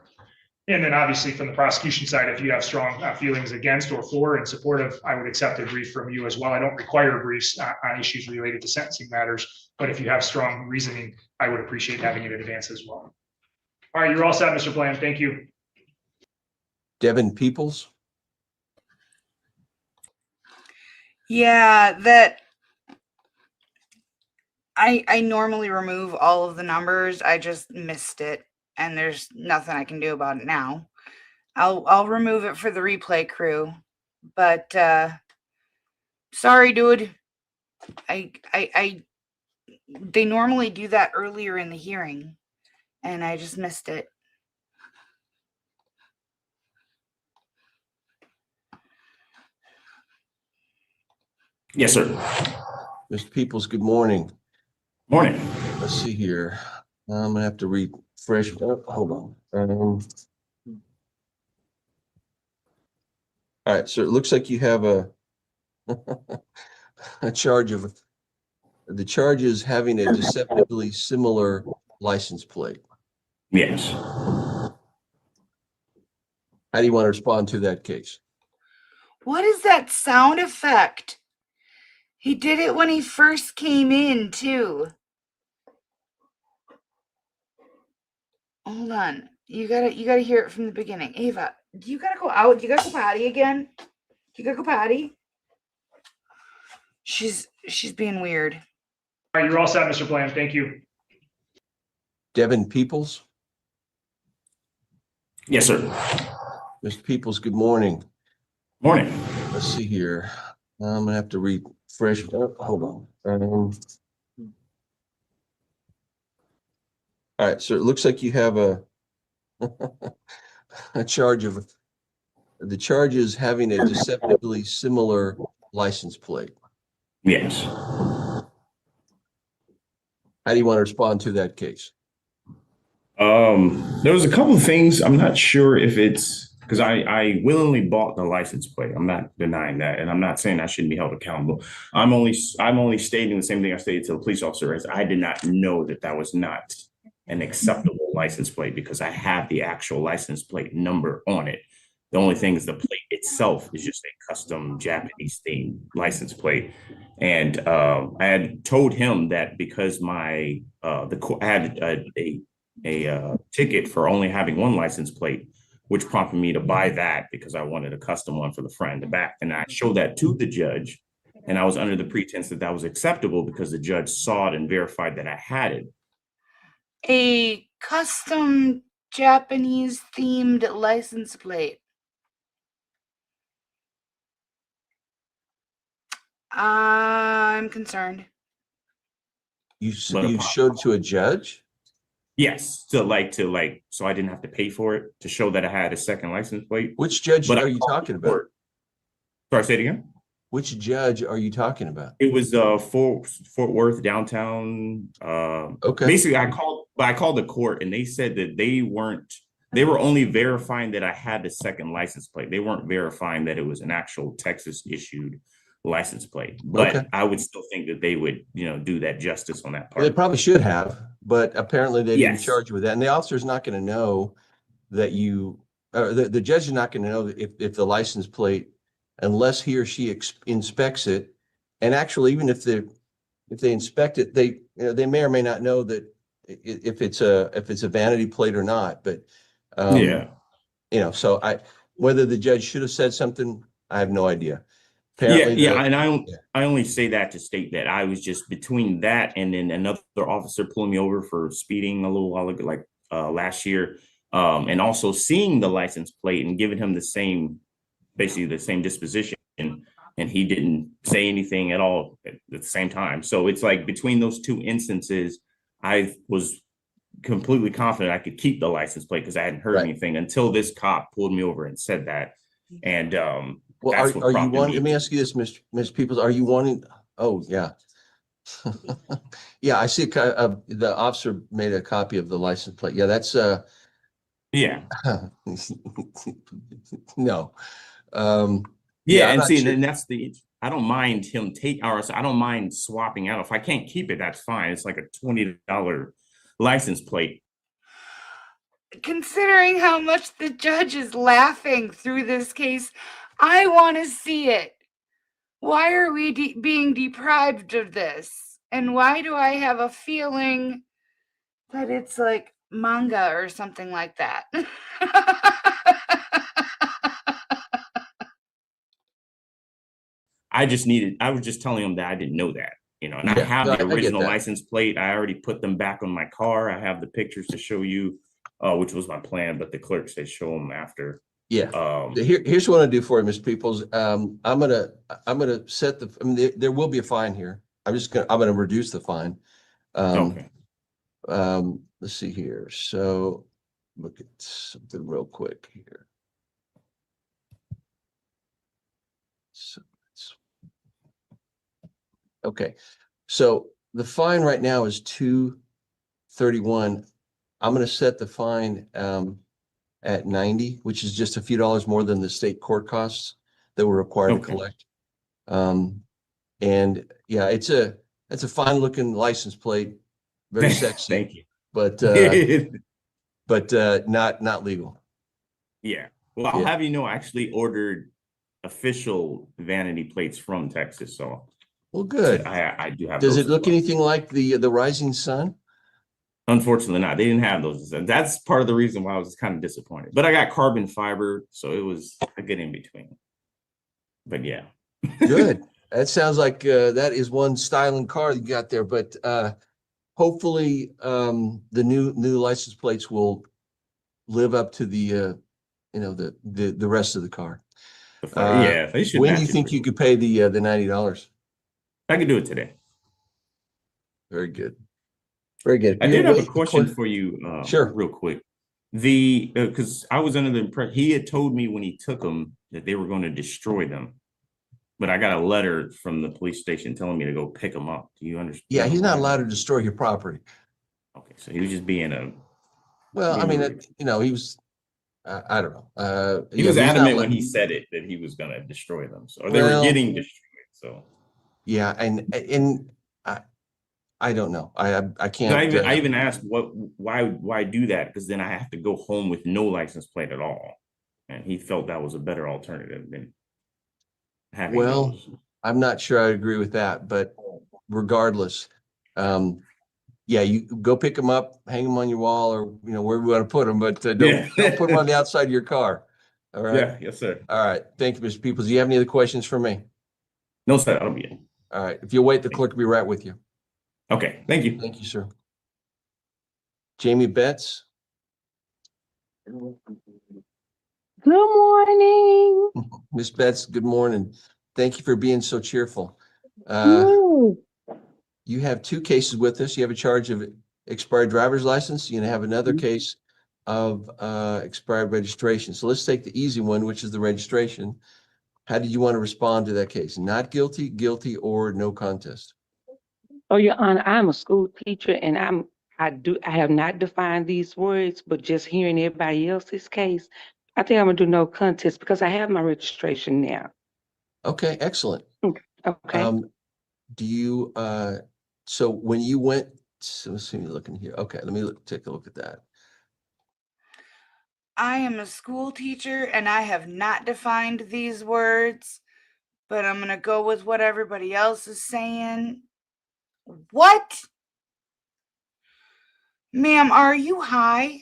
And then obviously from the prosecution side, if you have strong feelings against or for and supportive, I would accept a brief from you as well. I don't require briefs on issues related to sentencing matters, but if you have strong reasoning, I would appreciate having it in advance as well. All right, you're all set, Mr. Bland. Thank you. Devin Peoples. Yeah, that I normally remove all of the numbers. I just missed it, and there's nothing I can do about it now. I'll remove it for the replay crew, but sorry, dude. They normally do that earlier in the hearing, and I just missed it. Yes, sir. Mr. Peoples, good morning. Morning. Let's see here. I'm gonna have to refresh. Oh, hold on. All right, so it looks like you have a charge of the charge is having a deceptively similar license plate. Yes. How do you want to respond to that case? What is that sound effect? He did it when he first came in, too. Hold on. You gotta hear it from the beginning. Ava, do you gotta go out? Do you gotta go potty again? Do you gotta go potty? She's being weird. All right, you're all set, Mr. Bland. Thank you. Devin Peoples. Yes, sir. Mr. Peoples, good morning. Morning. Let's see here. I'm gonna have to refresh. Oh, hold on. All right, so it looks like you have a charge of the charge is having a deceptively similar license plate. Yes. How do you want to respond to that case? There was a couple of things. I'm not sure if it's because I willingly bought the license plate. I'm not denying that, and I'm not saying I shouldn't be held accountable. I'm only stating the same thing I stated to the police officer, as I did not know that that was not an acceptable license plate because I have the actual license plate number on it. The only thing is the plate itself is just a custom Japanese themed license plate. And I had told him that because I had a ticket for only having one license plate, which prompted me to buy that because I wanted a custom one for the front and the back. And I showed that to the judge, and I was under the pretense that that was acceptable because the judge saw it and verified that I had it. A custom Japanese themed license plate. I'm concerned. You showed to a judge? Yes, so I didn't have to pay for it to show that I had a second license plate. Which judge are you talking about? Sorry, say it again. Which judge are you talking about? It was Fort Worth downtown. Okay. Basically, I called the court, and they said that they were only verifying that I had the second license plate. They weren't verifying that it was an actual Texas issued license plate. But okay. I would still think that they would, do that justice on that part. They probably should have, but apparently they didn't charge you with that. And the officer's not going to know that the judge is not going to know if the license plate, unless he or she inspects it. And actually, even if they inspect it, they may or may not know that if it's a vanity plate or not. But so whether the judge should have said something, I have no idea. Apparently and I only say that to state that I was just between that and then another officer pulling me over for speeding a little while ago, last year, and also seeing the license plate and giving him basically the same disposition, and he didn't say anything at all at the same time. So it's like between those two instances, I was completely confident I could keep the license plate because I hadn't heard Right. anything until this cop pulled me over and said that. And Well, that's what are you prompted wanting, me let me to- ask you this, Ms. Peoples, are you wanting, oh, yeah. Yeah, I see the officer made a copy of the license plate. Yeah, that's, Yeah. no. Yeah, I'm and not see, sure. and that's I don't mind him I don't mind swapping out. If I can't keep it, that's fine. It's like a $20 license plate. Considering how much the judge is laughing through this case, I want to see it. Why are we being deprived of this? And why do I have a feeling that it's like manga or something like that? I was just telling him that I didn't know that, and I Yeah, have no, the I get original that. license plate. I already put them back on my car. I have the pictures to show you, which was my plan, but the clerk said show them after. Yeah. Um, Here's what I do for you, Ms. Peoples. I'm gonna set I mean, there will be a fine here. I'm gonna reduce the fine. okay. Let's see here. So look at something real quick here. So okay. So the fine right now is $231. I'm gonna set the fine at 90, which is just a few dollars more than the state court costs that we're required to Okay. collect. And yeah, it's a fine looking license plate, very sexy, Thank you. but not legal. Yeah. Well, I'll Yeah. have you know, I actually ordered official vanity plates from Texas, so Well, good. I do have Does those it as look well. anything like the Rising Sun? Unfortunately not. They didn't have those. That's part of the reason why I was kind of disappointed. But I got carbon fiber, so it was a good in between. But yeah. Good. That sounds like that is one styling car you got there, but hopefully the new license plates will live up to the the rest of the car. Yeah, they should When do match you it think pretty you could pay the $90? I could do it today. Very good. Very good. I did have a question for you, Sure. real quick. Because I was under the impression he had told me when he took them that they were going to destroy them, but I got a letter from the police station telling me to go pick them up. Do you understand? Yeah, he's not allowed to destroy your property. Okay, so he was just being Well, I mean, rude. he was. I don't know. He Yeah, was he's not adamant let- when he said it that he was going to destroy them, so they were Well, getting destroyed. So yeah, and I don't know. I can't. I even asked why do that, because then I have to go home with no license plate at all, and he felt that was a better alternative than having Well, those. I'm not sure I agree with that, but regardless, yeah, you go pick them up, hang them on your wall, or where we want to put them, but don't put them on the outside of your car. All right. Yeah, yes, sir. All right. Thank you, Mr. Peoples. Do you have any other questions for me? No, sir, that'll be it. All right. If you'll wait, the clerk will be right with you. Okay, thank you. Thank you, sir. Jamie Betts. Good morning. Miss Betts, good morning. Thank you for being so cheerful. You have two cases with us. You have a charge of expired driver's license. You're gonna have another case of expired registration. So let's take the easy one, which is the registration. How did you want to respond to that case? Not guilty, guilty, or no contest? Oh, Your Honor, I'm a school teacher and I have not defined these words, but just hearing everybody else's case, I think I'm gonna do no contest because I have my registration now. Okay, excellent. Okay. Do you so when you went, so let's see, looking here. Okay, let me take a look at that. I am a school teacher and I have not defined these words, but I'm going to go with what everybody else is saying. What? Ma'am, are you high?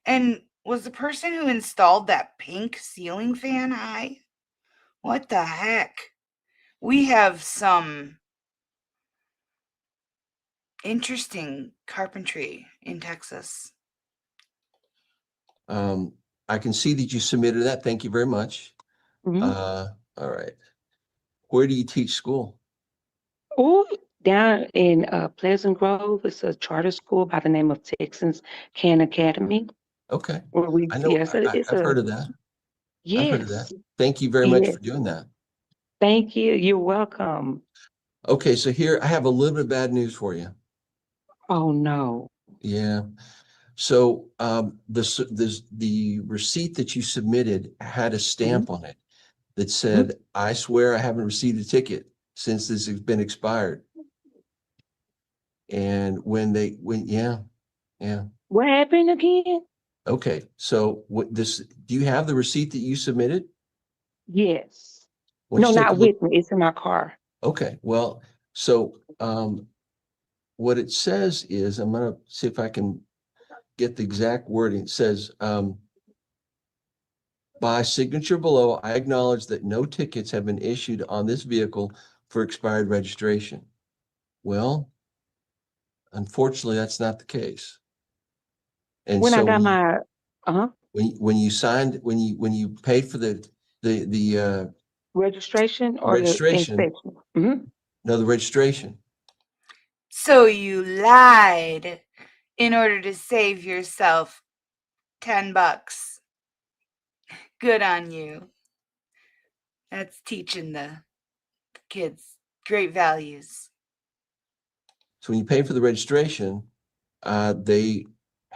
And was the person who installed that pink ceiling fan high? What the heck? We have some interesting carpentry in Texas. I can see that you submitted that. Thank you very much. All right. Where do you teach school? Oh, Down in Pleasant Grove, it's a charter school by the name of Texans Can Academy. Okay. Where we, I know, yes, it's I've a, heard of that. I've heard of yes, that. Thank you very much yes. for doing that. Thank you. You're welcome. Okay, so here I have a little bit of bad news for you. Oh, no. Yeah. So the receipt that you submitted had a stamp on it that said, I swear I haven't received a ticket since this has been expired. And yeah. What happened again? Okay, so do you have the receipt that you submitted? Yes. Why don't No, you take a not look? with me. It's in my car. Okay, well, so what it says is, I'm gonna see if I can get the exact wording. It says, by signature below, I acknowledge that no tickets have been issued on this vehicle for expired registration. Well, unfortunately, that's not the case. And When I so got my, when you paid for the registration or the registration, inspection. no, the registration. So you lied in order to save yourself $10. Good on you. That's teaching the kids great values. So when you pay for the registration, they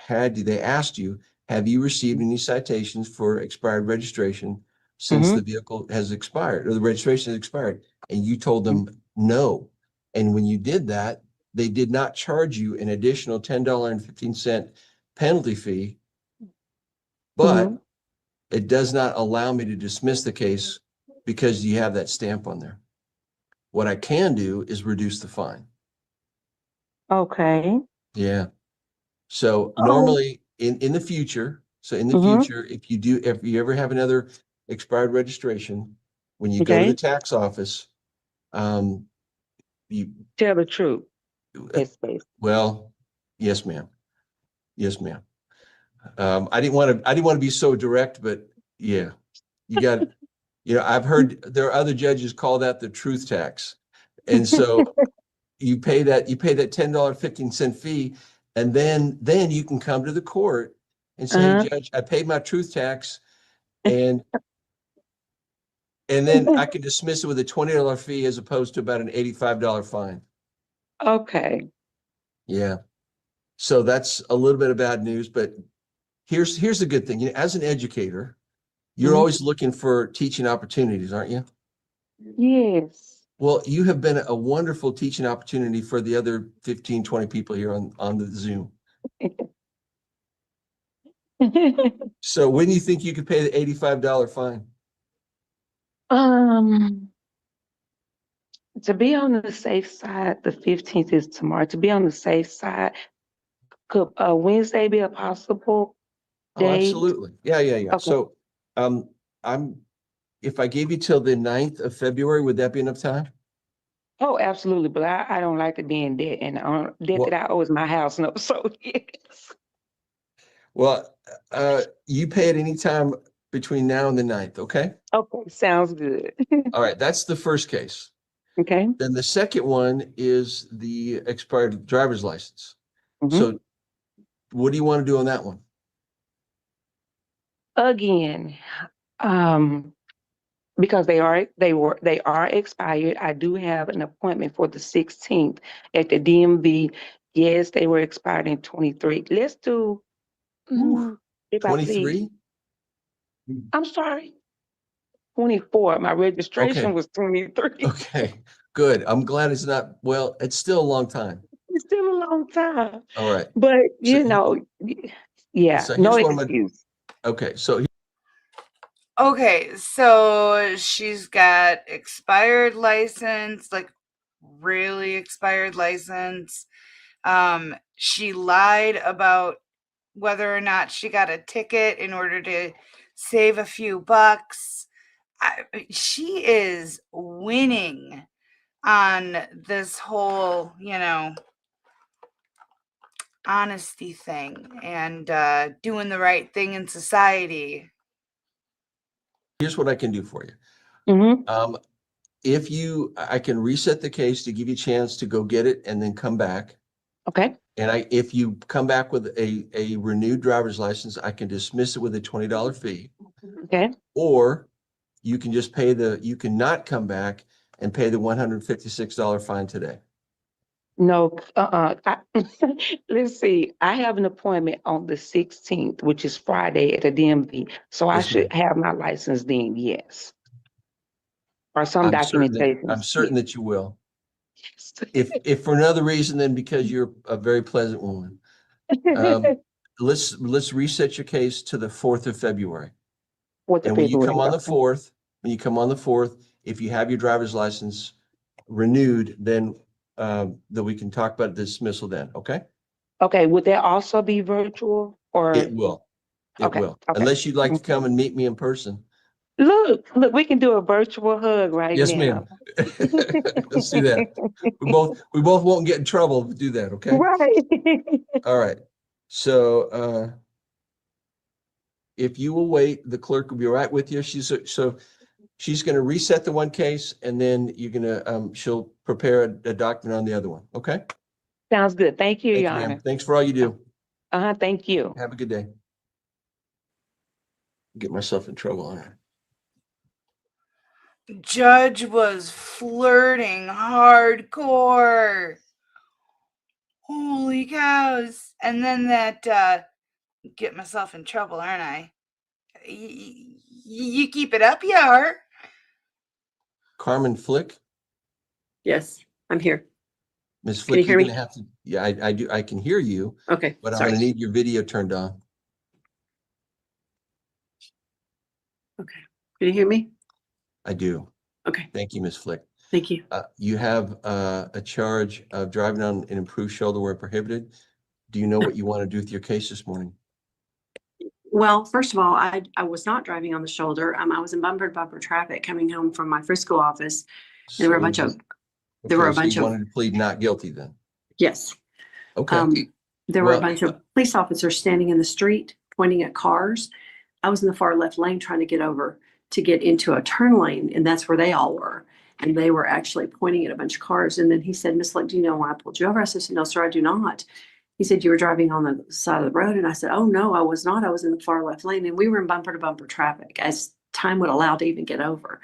asked you, have you received any citations for expired registration since the vehicle has expired or the registration has expired? And you told them no. And when you did that, they did not charge you an additional $10.15 penalty fee, but it does not allow me to dismiss the case because you have that stamp on there. What I can do is reduce the fine. Okay. Yeah. So Oh. normally in the future, if you ever have another expired registration, when you go to the tax office, you Tell the truth. well, yes, ma'am. Yes, ma'am. I didn't want to be so direct, but yeah, you got, I've heard there are other judges call that the truth tax. And so you pay that $10.15 fee, and then you can come to the court and say, hey, Judge, I paid my truth tax, and then I can dismiss it with a $20 fee as opposed to about an $85 fine. Okay. Yeah. So that's a little bit of bad news, but here's the good thing. As an educator, you're always looking for teaching opportunities, aren't you? Yes. Well, you have been a wonderful teaching opportunity for the other 15, 20 people here on the Zoom. So when do you think you could pay the $85 fine? To be on the safe side, the 15th is tomorrow. To be on the safe side, could Wednesday be a possible Oh, date? absolutely. Yeah. Okay. So if I gave you till the 9th of February, would that be enough time? Oh, absolutely. But I don't like to be in debt, and debt that I owe is my house note. So yes. Well, you pay at any time between now and the 9th, okay? Okay, sounds good. All right, that's the first case. Okay. Then the second one is the expired driver's license. So what do you want to do on that one? Again, because they are expired. I do have an appointment for the 16th at the DMV. Yes, they were expired in 23. Let's do if I please. 23? I'm sorry. 24. My registration was 23. Okay, good. I'm glad it's not, well, it's still a long time. It's still a long time. All right. But So no here's what excuse. Okay, so Okay, so she's got expired license, like really expired license. She lied about whether or not she got a ticket in order to save a few bucks. She is winning on this whole, honesty thing and doing the right thing in society. here's what I can do for you. I can reset the case to give you a chance to go get it and then come back. Okay, And if you come back with a renewed driver's license, I can dismiss it with a $20 fee. okay. Or you can just you can not come back and pay the $156 fine today. No, let's see. I have an appointment on the 16th, which is Friday at the DMV. So I Yes, should ma'am. have my license then, yes. Or some I'm documentation. certain that you will. If for another reason than because you're a very pleasant woman. Let's reset your case to the 4th of February. What the And when you February, come on the okay. 4th, if you have your driver's license renewed, then we can talk about the dismissal then, okay? Okay, would that also be virtual or? It will. It Okay, will. okay. Unless you'd like to come and meet me in person. Look, we can do a virtual hug right Yes, now. ma'am. Let's do that. We both won't get in trouble if we do that, okay? Right. All right. So if you will wait, the clerk will be right with you. She's going to reset the one case, and then you're going to she'll prepare a document on the other one. Okay. Sounds good. Thank you, Thank Your you, ma'am. Honor. Thanks for all you do. Thank you. Have a good day. Get myself in trouble on it. Judge was flirting hardcore. Holy cows. And then get myself in trouble, aren't I? You keep it up, you are. Carmen Flick. Yes, I'm here. Ms. Can Flick, you hear you're me? going to have to, yeah, I do. I can hear you, Okay, but I'm sorry. going to need your video turned on. Okay. Can you hear me? I do. Okay, Thank you, Ms. Flick. thank you. You have a charge of driving on an improved shoulder where prohibited. Do you know what you want to do with your case this morning? Well, first of all, I was not driving on the shoulder. I was in bumper to bumper traffic coming home from my Frisco office. There were a bunch of, So you wanted to plead not guilty then? yes. Okay. There were a bunch of police officers standing in the street pointing at cars. I was in the far left lane trying to get over to get into a turn lane, and that's where they all were. And they were actually pointing at a bunch of cars. And then he said, "Miss Flick, do you know why I pulled you over?" I said, "No, sir, I do not." He said, "You were driving on the side of the road." And I said, "Oh, no, I was not. I was in the far left lane." And we were in bumper to bumper traffic as time would allow to even get over.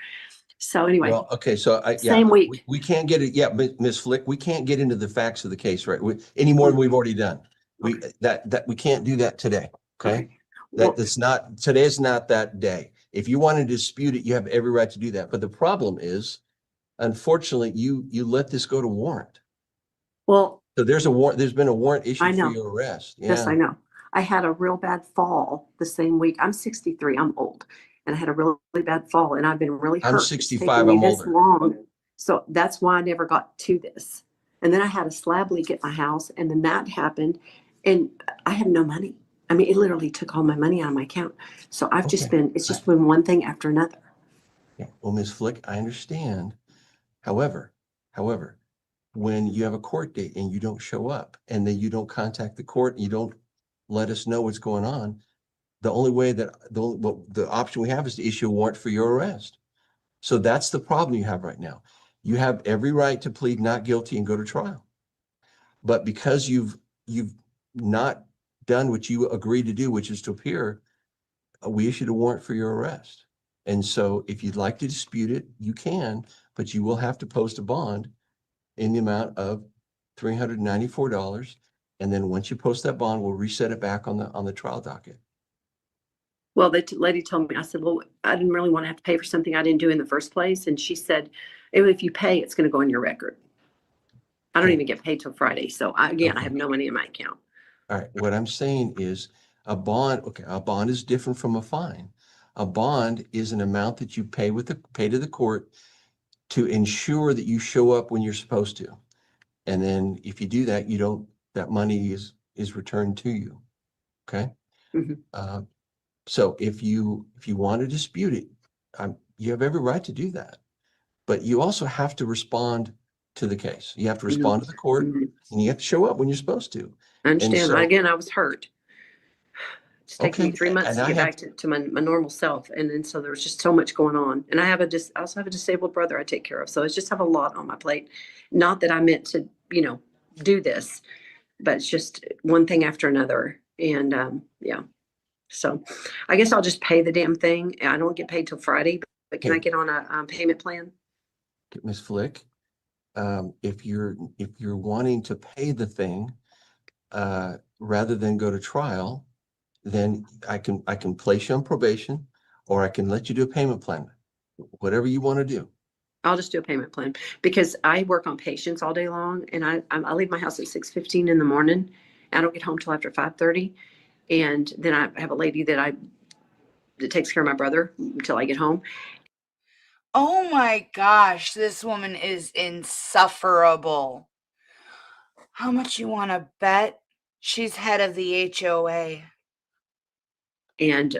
So anyway. Well, okay. So Same week. we can't get it. Yeah, but Ms. Flick, we can't get into the facts of the case, right? Any more than we've already done. We can't do that today. Okay. Today is not that day. If you want to dispute it, you have every right to do that. But the problem is, unfortunately, you let this go to warrant. Well, so there's been a warrant issued for your arrest. Yeah. Yes, I know. I had a real bad fall the same week. I'm 63. I'm old. And I had a really bad fall, and I've been really hurt. I'm 65. I'm older. Long. So that's why I never got to this. And then I had a slab leak at my house, and then that happened, and I have no money. I mean, it literally took all my money out of my account. So I've just been, it's just been one thing after another. Yeah. Well, Ms. Flick, I understand. However, when you have a court date and you don't show up, and then you don't contact the court, and you don't let us know what's going on, the only way that the option we have is to issue a warrant for your arrest. So that's the problem you have right now. You have every right to plead not guilty and go to trial. But because you've not done what you agreed to do, which is to appear, we issued a warrant for your arrest. And so if you'd like to dispute it, you can, but you will have to post a bond in the amount of $394. And then once you post that bond, we'll reset it back on the trial docket. Well, the lady told me, I said, well, I didn't really want to have to pay for something I didn't do in the first place. And she said, if you pay, it's going to go in your record. I don't even get paid till Friday. So I have no money in my account. All right. What I'm saying is a bond is different from a fine. A bond is an amount that you pay to the court to ensure that you show up when you're supposed to. And then if you do that, that money is returned to you. Okay. Mm-hmm. So if you want to dispute it, you have every right to do that. But you also have to respond to the case. You have to respond to the court, and you have to show up when you're supposed to. I understand. Again, I was hurt. It's taken me Okay, 3 months and to I get have, back to my normal self. And then so there was just so much going on. And I also have a disabled brother I take care of. So I just have a lot on my plate. Not that I meant to, do this, but it's just one thing after another. And yeah. So I guess I'll just pay the damn thing. I don't get paid till Friday, but can I Okay. get on a payment plan? Ms. Flick, if you're wanting to pay the thing, rather than go to trial, then I can place you on probation, or I can let you do a payment plan, whatever you want to do. I'll just do a payment plan because I work on patients all day long, and I leave my house at 6:15 in the morning. I don't get home till after 5:30, and then I have a lady that takes care of my brother until I get home. Oh my gosh, this woman is insufferable. How much you want to bet? She's head of the HOA. And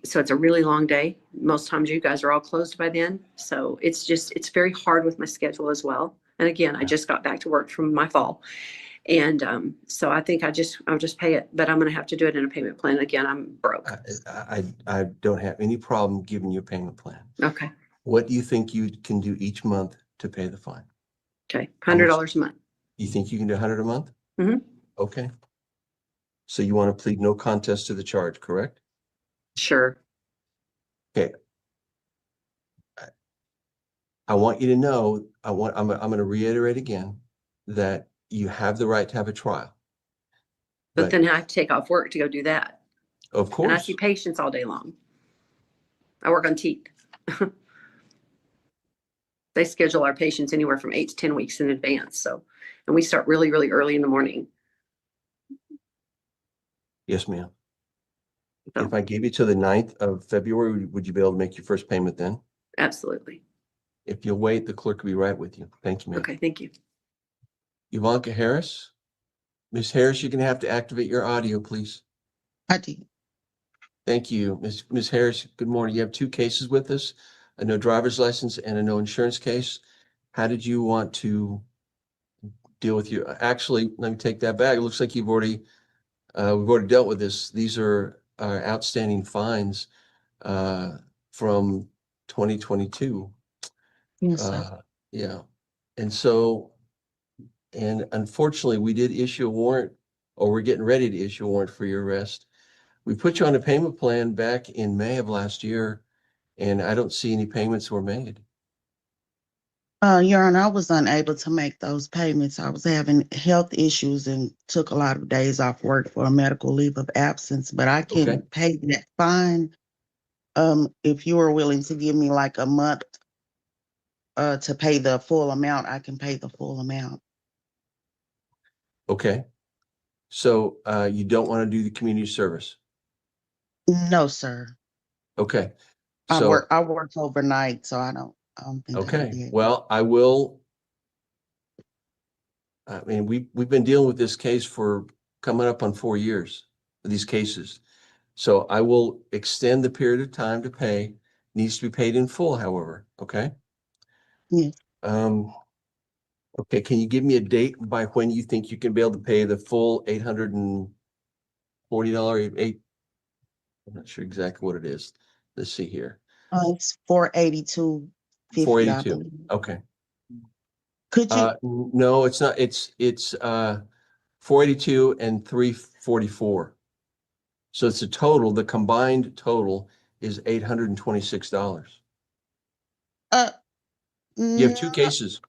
so it's a really long day. Most times you guys are all closed by then. So it's very hard with my schedule as well. And again, I just got back to work from my fall. And so I think I'll just pay it, but I'm going to have to do it in a payment plan. Again, I'm broke. I don't have any problem giving you a payment plan. Okay. What do you think you can do each month to pay the fine? Okay. $100 a month. You think you can do 100 a month? Mm-hmm. Okay. So you want to plead no contest to the charge, correct? Sure. Okay. I want you to know, I'm going to reiterate again that you have the right to have a trial. But then I have to take off work to go do that. Of And I course. see patients all day long. I work on teeth. They schedule our patients anywhere from 8 to 10 weeks in advance. So, and we start really, really early in the morning. Yes, ma'am. So, If I gave you to the 9th of February, would you be able to make your first payment then? absolutely. If you'll wait, the clerk will be right with you. Thank you, ma'am. Okay, thank you. Ivanka Harris. Ms. Harris, you're going to have to activate your audio, please. I did. Thank you. Ms. Harris, good morning. You have two cases with us, a no driver's license and a no insurance case. How did you want to deal with you? Actually, let me take that back. It looks like we've already dealt with this. These are outstanding fines from 2022. Yes, sir. Yeah. And unfortunately, we did issue a warrant, or we're getting ready to issue a warrant for your arrest. We put you on a payment plan back in May of last year, and I don't see any payments were made. Your Honor, I was unable to make those payments. I was having health issues and took a lot of days off work for a medical leave of absence, but I can Okay. pay that fine. If you are willing to give me like a month to pay the full amount, I can pay the full amount. Okay. So you don't want to do the community service? No, sir. Okay. I So, work overnight, so I don't think I can okay. be able. Well, I mean, we've been dealing with this case for coming up on 4 years, these cases. So I will extend the period of time to pay. Needs to be paid in full, however, okay? Yes. Okay, can you give me a date by when you think you can be able to pay the full $840, I'm not sure exactly what it is. Let's see here. It's $482.50, I 482. believe. Okay. Could you? No, it's not. It's 482 and 344. So it's a total, the combined total is $826. You have two No, cases.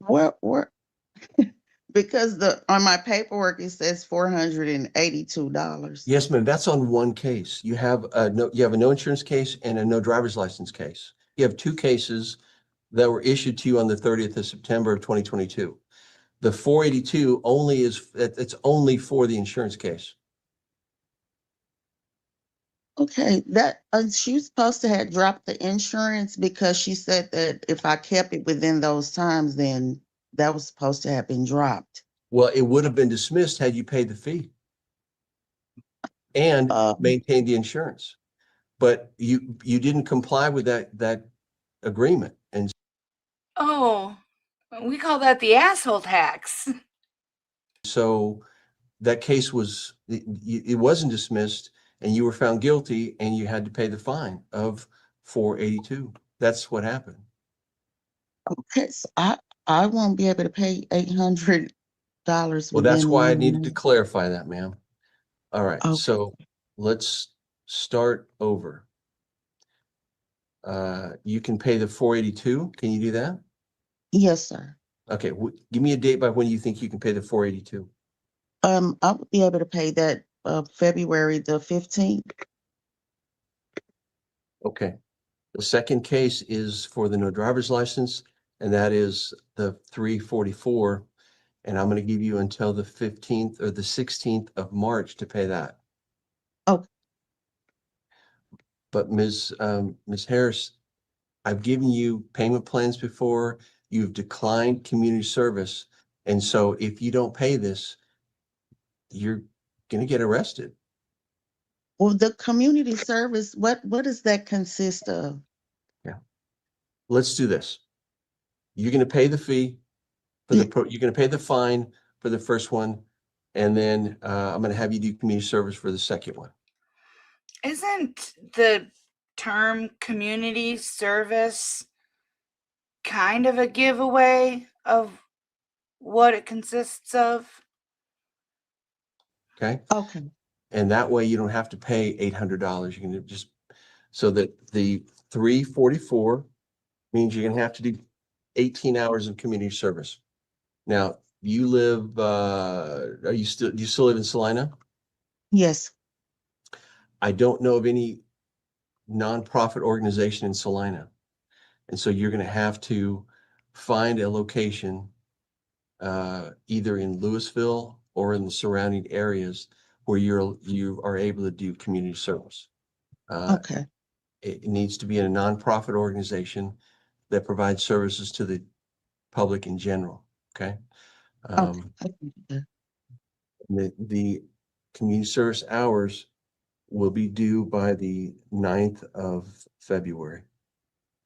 where, because on my paperwork it says $482. Yes, ma'am. That's on one case. You have a no insurance case and a no driver's license case. You have two cases that were issued to you on the 30th of September of 2022. The 482 it's only for the insurance case. Okay, that she was supposed to have dropped the insurance because she said that if I kept it within those times, then that was supposed to have been dropped. Well, it would have been dismissed had you paid the fee and maintained the insurance. But you didn't comply with that agreement. And Oh, we call that the asshole tax. so that case was, it wasn't dismissed and you were found guilty and you had to pay the fine of $482. That's what happened. Okay, so I won't be able to pay $800 Well, that's within why I 1 needed to month. clarify that, ma'am. All right, Okay. so let's start over. You can pay the 482. Can you do that? Yes, sir. Okay, give me a date by when you think you can pay the 482. I would be able to pay that February the 15th. Okay. The second case is for the no driver's license, and that is the 344. And I'm going to give you until the 15th or the 16th of March to pay that. Okay. But Ms. Harris, I've given you payment plans before. You've declined community service. And so if you don't pay this, you're going to get arrested. Well, the community service, what does that consist of? Yeah. Let's do this. You're going to pay the fee for the you're going to pay the fine for the first one, and then I'm going to have you do community service for the second one. Isn't the term community service kind of a giveaway of what it consists of? Okay. Okay. And that way you don't have to pay $800. You can just, so that the 344 means you're going to have to do 18 hours of community service. Now, you live, do you still live in Salina? Yes. I don't know of any nonprofit organization in Salina. And so you're going to have to find a location either in Louisville or in the surrounding areas where you are able to do community service. Okay. It needs to be in a nonprofit organization that provides services to the public in general. Okay. Okay. The community service hours will be due by the 9th of February.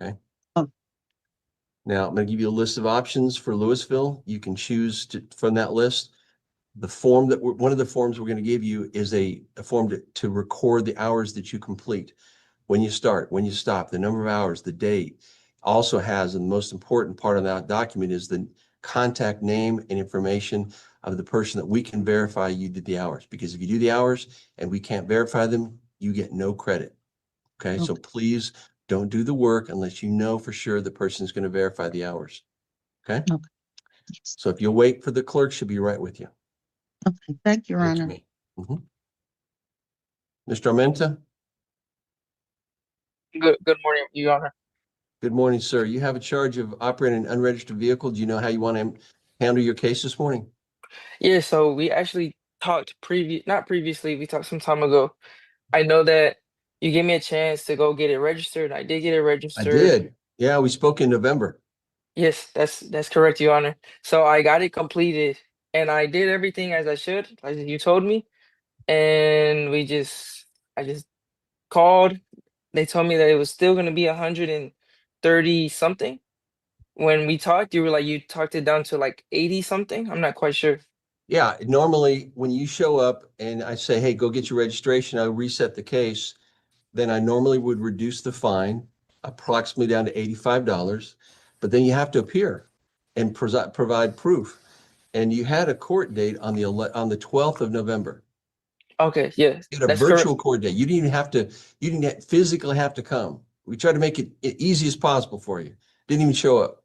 Okay. Oh. Now I'm going to give you a list of options for Louisville. You can choose from that list. The form that one of the forms we're going to give you is a form to record the hours that you complete. When you start, when you stop, the number of hours, the date. Also has, and the most important part of that document is the contact name and information of the person that we can verify you did the hours. Because if you do the hours and we can't verify them, you get no credit. Okay, so please don't do the work unless you know for sure the person is going to verify the hours. Okay. Okay. So if you'll wait for the clerk, she'll be right with you. Okay. Thank you, Your Thank you, Honor. ma'am. Mr. Armenta? Good morning, Your Honor. Good morning, sir. You have a charge of operating an unregistered vehicle. Do you know how you want to handle your case this morning? Yeah, so we actually talked not previously, we talked some time ago. I know that you gave me a chance to go get it registered. I did get it I registered. did. Yeah, we spoke in November. Yes, that's correct, Your Honor. So I got it completed and I did everything as I should, as you told me. And I just called. They told me that it was still gonna be 130 something. When we talked, you were like, you talked it down to like 80 something. I'm not quite sure. Yeah, normally when you show up and I say, hey, go get your registration, I reset the case, then I normally would reduce the fine approximately down to $85, but then you have to appear and provide proof. And you had a court date on the 12th of November. Okay, yes, You had a that's correct. virtual court date. You didn't physically have to come. We tried to make it easy as possible for you. Didn't even show up.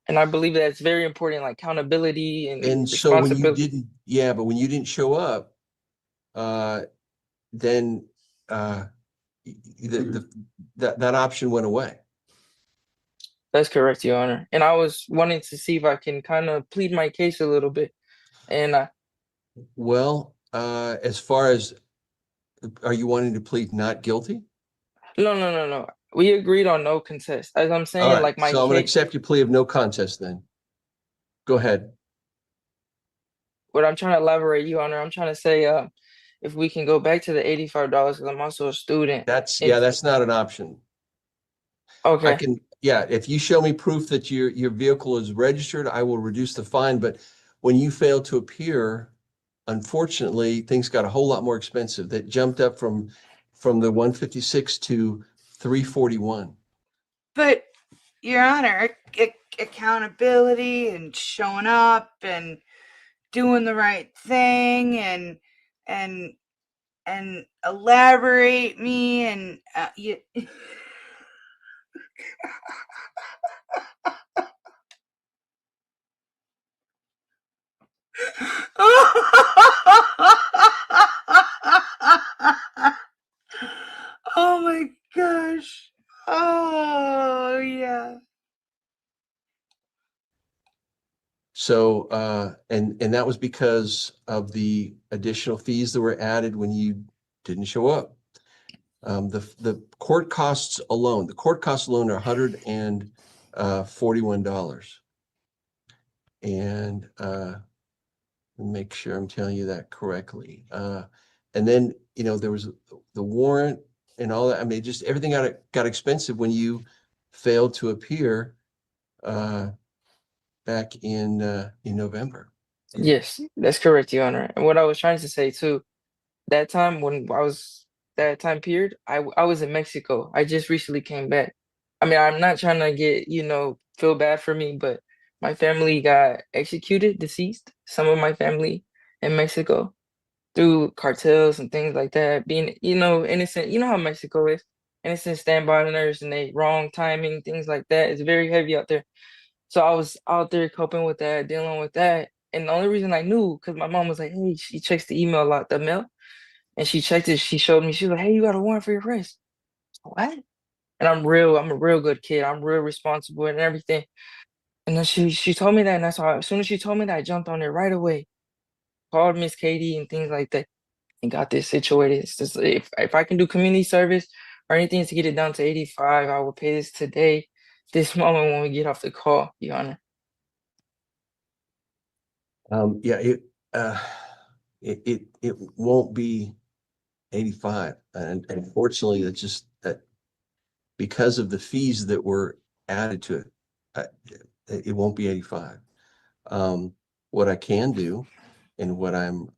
And I believe that's very important, like accountability and And so when you responsibility. but when you didn't show up, then that option went away. That's correct, Your Honor. And I was wanting to see if I can kind of plead my case a little bit. And Well, as far as, are you wanting to plead not guilty? no. We agreed on no contest. As I'm All saying, right, like my so I'm going to case, accept your plea of no contest then. Go ahead. what I'm trying to elaborate, Your Honor, I'm trying to say, if we can go back to the $85, because I'm also a student. That's If not an option. okay. If you show me proof that your vehicle is registered, I will reduce the fine. But when you fail to appear, unfortunately, things got a whole lot more expensive. That jumped up from the 156 to 341. But Your Honor, accountability and showing up and doing the right thing and elaborate me and you. Oh my gosh. Oh yeah. So, and that was because of the additional fees that were added when you didn't show up. The court costs alone, are $141. And make sure I'm telling you that correctly. And then, there was the warrant and all that. I mean, just everything got expensive when you failed to appear back in November. Yes, that's correct, Your Honor. And what I was trying to say too, that time when I was that time period, I was in Mexico. I just recently came back. I mean, I'm not trying to get, feel bad for me, but my family got executed, deceased. Some of my family in Mexico through cartels and things like that, being, innocent. You know how Mexico is. Innocent standby nurse and they wrong timing, things like that. It's very heavy out there. So I was out there coping with that, dealing with that. And the only reason I knew, because my mom was like, hey, she checks the email a lot, the mail. And she checked it, she showed me, she was like, hey, you got a warrant for your arrest. What? And I'm a real good kid. I'm real responsible and everything. And then she told me that, and that's how, as soon as she told me that, I jumped on it right away. Called Miss Katie and things like that and got this situated. It's just, if I can do community service or anything to get it down to 85, I will pay this today, this moment when we get off the call, Your Honor. Yeah, it won't be 85, and unfortunately, it's just that because of the fees that were added to it, it won't be 85. What I can do, and what I'm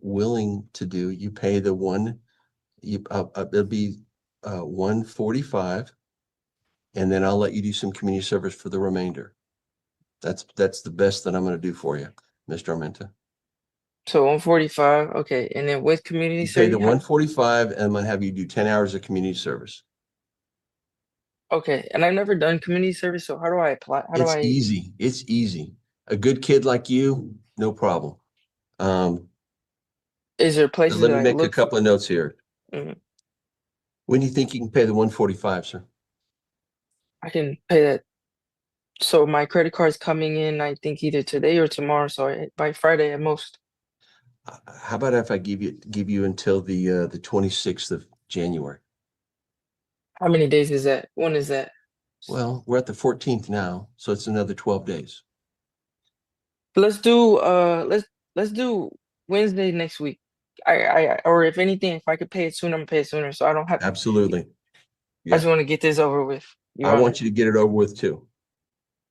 willing to do, you pay the it'll be 145, and then I'll let you do some community service for the remainder. That's the best that I'm going to do for you, Mr. Armenta. So 145, okay. And then with community You pay the service, 145, and I'm going to have you do 10 hours of community service. okay. And I've never done community service, so how do I apply? How do It's I? easy. It's easy. A good kid like you, no problem. Is there places Let that me I make a look for? couple of notes here. Mhm. When do you think you can pay the 145, sir? I can pay that. So my credit card's coming in, I think either today or tomorrow. So by Friday at most. How about if I give you until the 26th of January? How many days is that? When is that? Well, we're at the 14th now, so it's another 12 days. Let's do let's do Wednesday next week. Or if anything, if I could pay it sooner, I'm gonna pay it sooner. So I don't have Absolutely. I Yeah. just want to get this over with, Your I Honor. want you to get it over with too.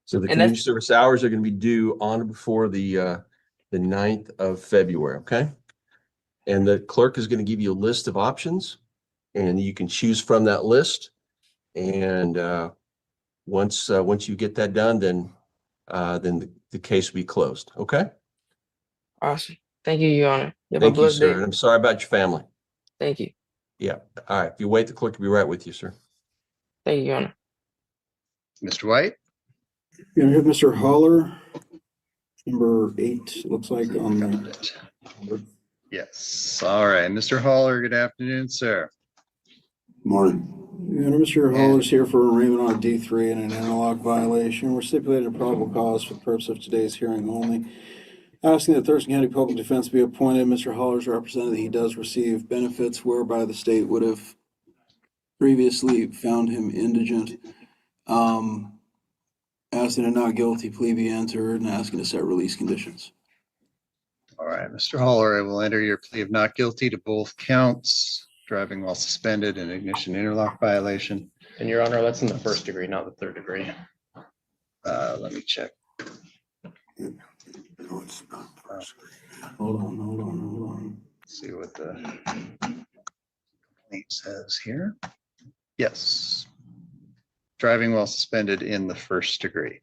So the And community that's service hours are going to be due on or before the 9th of February, okay? And the clerk is going to give you a list of options, and you can choose from that list. And once you get that done, then the case will be closed, okay? awesome. Thank you, Your Honor. You have a Thank you, blessed sir. day. And I'm sorry about your family. Thank you. Yeah. All right. If you wait, the clerk will be right with you, sir. Thank you, Your Honor. Mr. White? You're gonna have Mr. Holler, number 8, looks like on the. Yes. All right. Mr. Haller, good afternoon, sir. Morning. Mr. Holler's here for arraignment on a D3 and an interlock violation. We're stipulating a probable cause for the purpose of today's hearing only. Asking that Thurston County Public Defense be appointed. Mr. Holler's represented that he does receive benefits whereby the state would have previously found him indigent. Asking a not guilty plea be entered and asking to set release conditions. All right, Mr. Haller, I will enter your plea of not guilty to both counts, driving while suspended and ignition interlock violation. And Your Honor, that's in the first degree, not the third degree. Let me check. No, it's not first Hold on. Let's see what the complaint says here. Yes. Driving while suspended in the first degree.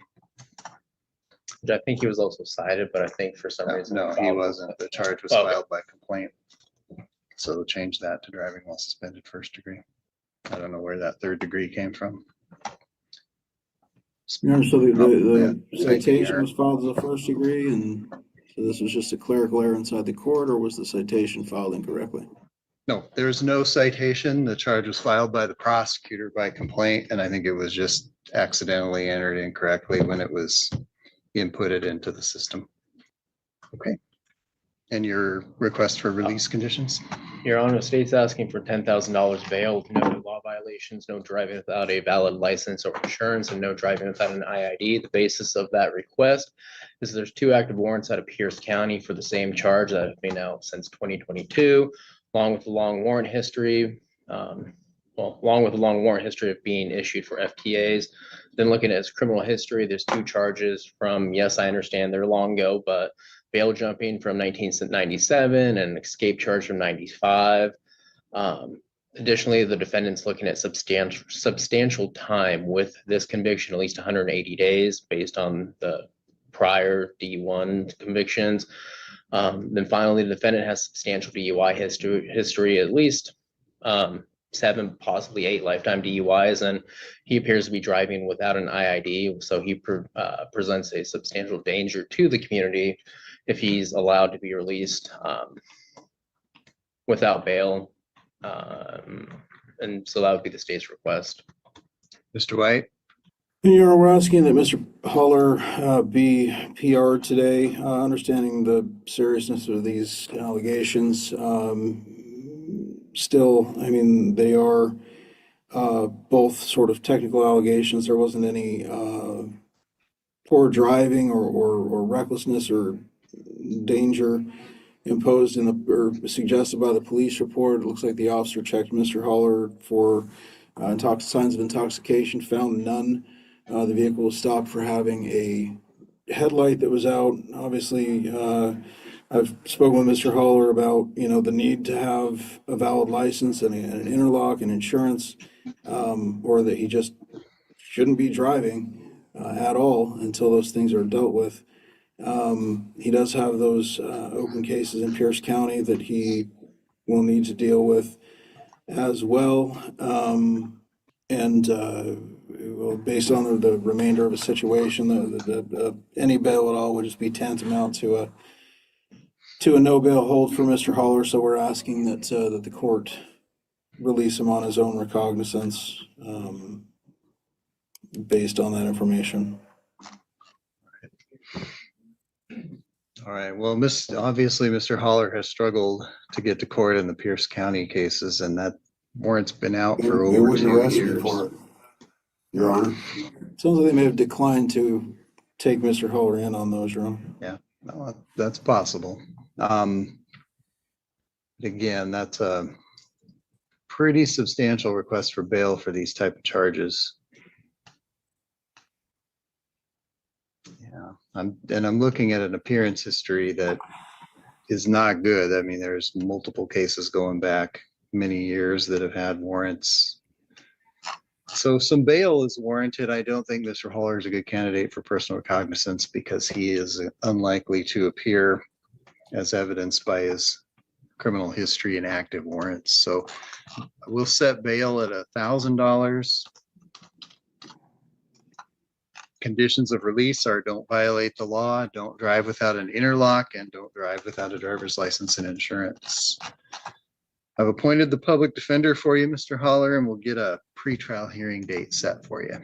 I think he was also cited, but I think for some reason. No, he wasn't. The charge was filed by complaint. So they'll change that to driving while suspended first degree. I don't know where that third degree came from. So the Yeah, citation error. was filed as a first degree, and so this was just a clerical error inside the court, or was the citation filed incorrectly? No, there's no citation. The charge was filed by the prosecutor by complaint, and I think it was just accidentally entered incorrectly when it was inputted into the system. Okay. And your request for release conditions? Your Honor, the state's asking for $10,000 bail, no law violations, no driving without a valid license or insurance, and no driving without an IID. The basis of that request is there's 2 active warrants out of Pierce County for the same charge that have been out since 2022, along with the long warrant history. Along with the long warrant history of being issued for FTAs. Then looking at his criminal history, there's 2 charges from, yes, I understand they're long ago, but bail jumping from 1997 and escape charge from 95. Additionally, the defendant's looking at substantial time with this conviction, at least 180 days based on the prior D1 convictions. Then finally, the defendant has substantial DUI history, at least 7, possibly 8 lifetime DUIs, and he appears to be driving without an IID, so he presents a substantial danger to the community if he's allowed to be released without bail. And so that would be the state's request. Mr. White? Your Honor, we're asking that Mr. Haller be PR'd today, understanding the seriousness of these allegations. Still, I mean, they are both sort of technical allegations. There wasn't any poor driving or recklessness or danger imposed in the or suggested by the police report. It looks like the officer checked Mr. Haller for signs of intoxication, found none. The vehicle was stopped for having a headlight that was out. Obviously, I've spoken with Mr. Haller about, the need to have a valid license and an interlock and insurance, or that he just shouldn't be driving at all until those things are dealt with. He does have those open cases in Pierce County that he will need to deal with as well. Based on the remainder of the situation, any bail at all would just be tantamount to a no bail hold for Mr. Haller. So we're asking that the court release him on his own recognizance based on that information. All right. Well, obviously, Mr. Haller has struggled to get to court in the Pierce County cases, and that warrant's been out for over 2 years. Your Honor. Sounds like they may have declined to take Mr. Haller in on those, Your Honor. Yeah, no, that's possible. Again, that's a pretty substantial request for bail for these type of charges. Yeah, I'm looking at an appearance history that is not good. I mean, there's multiple cases going back many years that have had warrants. So some bail is warranted. I don't think Mr. Haller is a good candidate for personal recognizance because he is unlikely to appear as evidenced by his criminal history and active warrants. So we'll set bail at $1,000. Conditions of release are don't violate the law, don't drive without an interlock, and don't drive without a driver's license and insurance. I've appointed the public defender for you, Mr. Haller, and we'll get a pretrial hearing date set for you.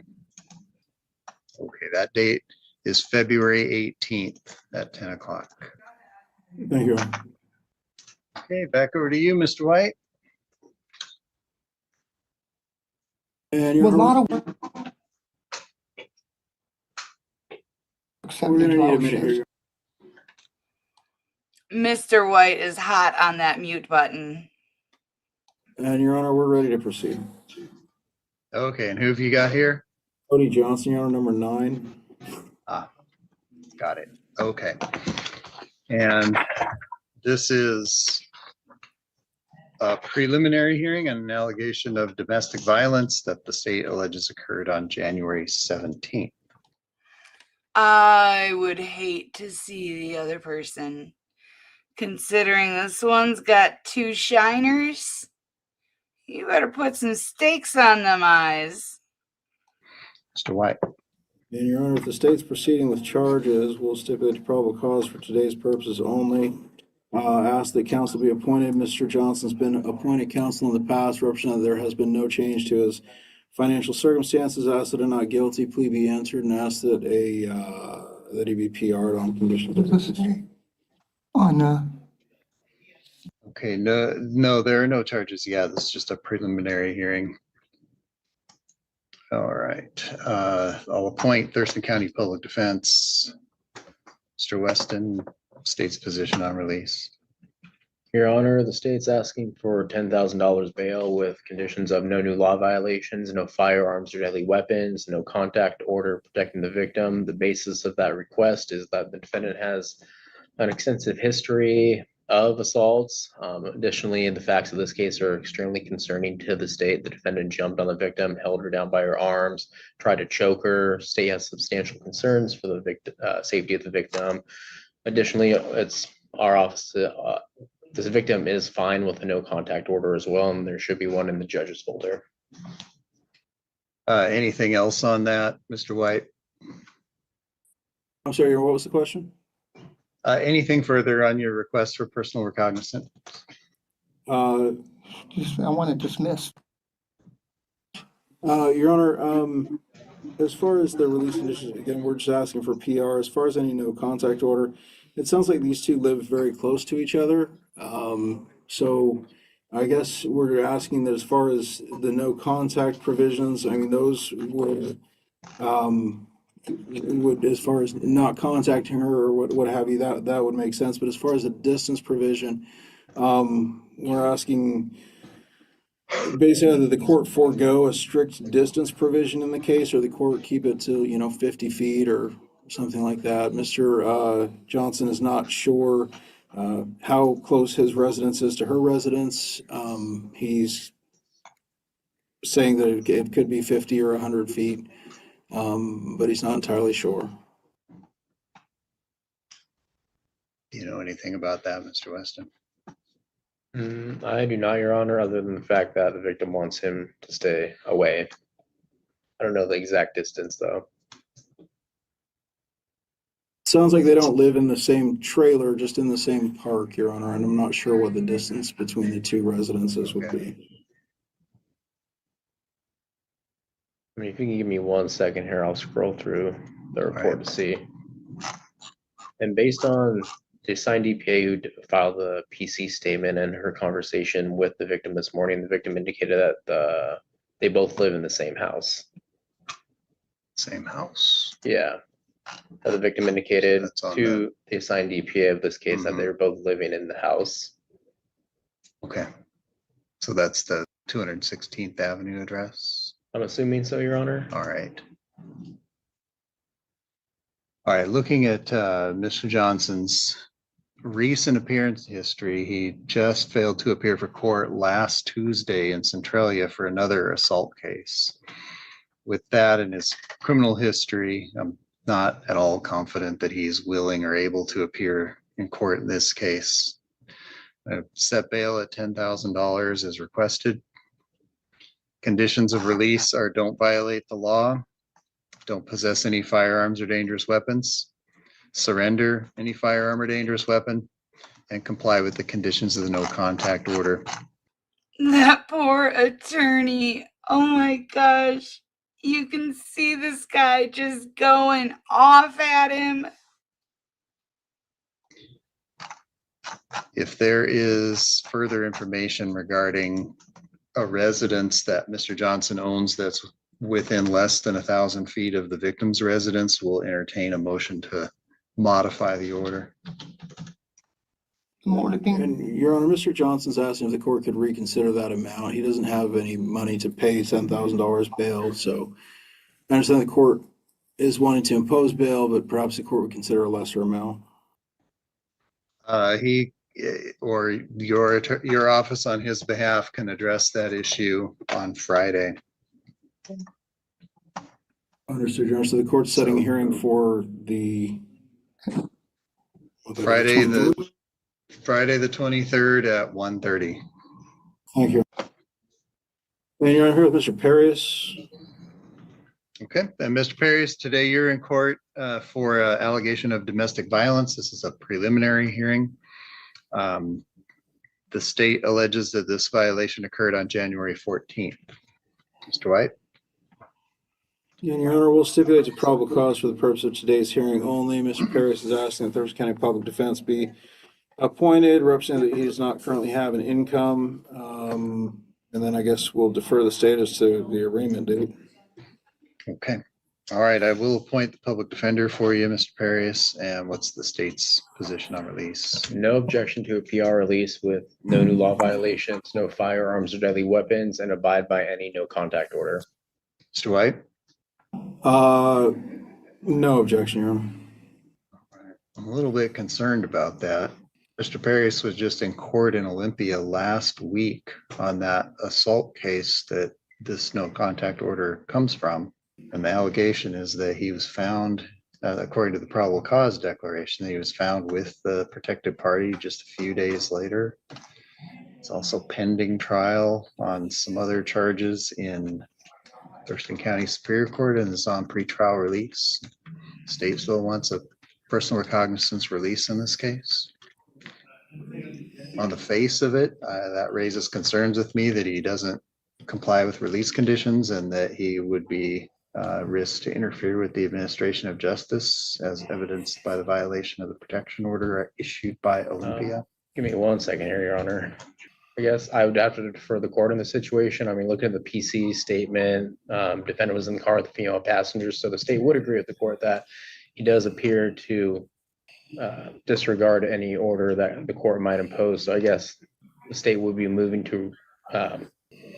Okay, that date is February 18th at 10 o'clock. Thank you. Okay, back over to you, Mr. White. And you're we're gonna need a minute here. Mr. White is hot on that mute button. And Your Honor, we're ready to proceed. Okay, and who have you got here? Cody Johnson, Your Honor, number 9. Got it. Okay. And This is a preliminary hearing on an allegation of domestic violence that the state alleges occurred on January 17th. I would hate to see the other person, considering this one's got 2 shiners. You better put some stakes on them eyes. Mr. White. And Your Honor, if the state's proceeding with charges, we'll stipulate to probable cause for today's purposes only. Ask that counsel be appointed. Mr. Johnson's been appointed counsel in the past, represented there has been no change to his financial circumstances. Ask that a not guilty plea be entered and ask that that he be PR'd on conditions. Okay, no, there are no charges yet. This is just a preliminary hearing. All right, I'll appoint Thurston County Public Defense. Mr. Weston, state's position on release. Your Honor, the state's asking for $10,000 bail with conditions of no new law violations, no firearms or deadly weapons, no contact order protecting the victim. The basis of that request is that the defendant has an extensive history of assaults. Additionally, the facts of this case are extremely concerning to the state. The defendant jumped on the victim, held her down by her arms, tried to choke her. State has substantial concerns for the safety of the victim. Additionally, it's our office. This victim is fine with a no contact order as well, and there should be one in the judge's folder. Anything else on that, Mr. White? I'm sorry, what was the question? Anything further on your request for personal recognizance? I want to dismiss. Your Honor, as far as the release conditions, again, we're just asking for PR. As far as any no contact order, it sounds like these two live very close to each other. So I guess we're asking that as far as the no contact provisions, I mean, those would, as far as not contacting her or what have you, that would make sense. But as far as the distance provision, we're asking basically either the court forego a strict distance provision in the case, or the court keep it to 50 feet or something like that. Mr. Johnson is not sure how close his residence is to her residence. He's saying that it could be 50 or 100 feet, but he's not entirely sure. Do you know anything about that, Mr. Weston? I do not, Your Honor, other than the fact that the victim wants him to stay away. I don't know the exact distance, though. Sounds like they don't live in the same trailer, just in the same park, Your Honor, and I'm not sure what the distance between the two residences would be. I mean, if you can give me 1 second here, I'll scroll through the report to see. And based on the assigned DPA who filed the PC statement and her conversation with the victim this morning, the victim indicated that they both live in the same house. Same house? Yeah. The victim indicated to the assigned DPA of this case that they were both living in the house. Okay. So that's the 216th Avenue address? I'm assuming so, Your Honor. All right. All right, looking at Mr. Johnson's recent appearance history, he just failed to appear for court last Tuesday in Centralia for another assault case. With that and his criminal history, I'm not at all confident that he's willing or able to appear in court in this case. Set bail at $10,000 as requested. Conditions of release are don't violate the law, don't possess any firearms or dangerous weapons, surrender any firearm or dangerous weapon, and comply with the conditions of the no contact order. That poor attorney. Oh my gosh. You can see this guy just going off at him. If there is further information regarding a residence that Mr. Johnson owns that's within less than 1,000 feet of the victim's residence, we'll entertain a motion to modify the order. And Your Honor, Mr. Johnson's asking if the court could reconsider that amount. He doesn't have any money to pay $10,000 bail, so I understand the court is wanting to impose bail, but perhaps the court would consider a lesser amount. He or your office on his behalf can address that issue on Friday. Understood, Your Honor. So the court's setting a hearing for the Friday the 23rd at 1:30. Thank you. And Your Honor, here with Mr. Perius. Okay, and Mr. Perius, today you're in court for allegation of domestic violence. This is a preliminary hearing. The state alleges that this violation occurred on January 14th. Mr. White? And Your Honor, we'll stipulate to probable cause for the purpose of today's hearing only. Mr. Perius is asking that Thurston County Public Defense be appointed, representing that he does not currently have an income. And then I guess we'll defer the status to the arraignment date. Okay. All right, I will appoint the public defender for you, Mr. Perius. And what's the state's position on release? No objection to a PR release with no new law violations, no firearms or deadly weapons, and abide by any no contact order. Mr. White? No objection, Your Honor. I'm a little bit concerned about that. Mr. Perius was just in court in Olympia last week on that assault case that this no contact order comes from. And the allegation is that he was found, according to the probable cause declaration, that he was found with the protected party just a few days later. It's also pending trial on some other charges in Thurston County Superior Court and is on pretrial release. Statesville wants a personal recognizance release in this case. On the face of it, that raises concerns with me that he doesn't comply with release conditions and that he would be risk to interfere with the administration of justice as evidenced by the violation of the protection order issued by Olympia. Give me 1 second here, Your Honor. I guess I would have to defer the court in the situation. I mean, looking at the PC statement, defendant was in the car with the female passengers, so the state would agree with the court that he does appear to disregard any order that the court might impose. So I guess the state would be moving to,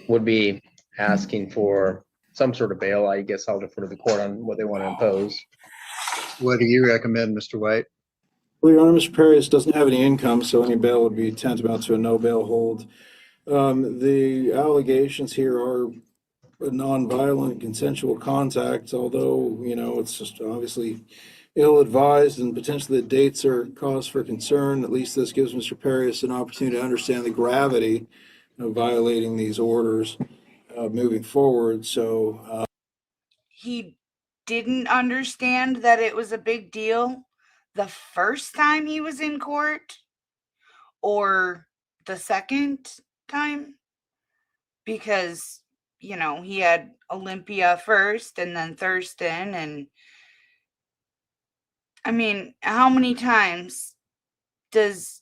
would be asking for some sort of bail. I guess I'll defer to the court on what they want to impose. What do you recommend, Mr. White? Well, Your Honor, Mr. Perius doesn't have any income, so any bail would be tantamount to a no bail hold. The allegations here are a nonviolent consensual contact, although, you know, it's just obviously ill-advised and potentially the dates are cause for concern. At least this gives Mr. Perius an opportunity to understand the gravity of violating these orders moving forward. So He didn't understand that it was a big deal the first time he was in court or the second time, because, you know, he had Olympia first and then Thurston. And I mean, how many times does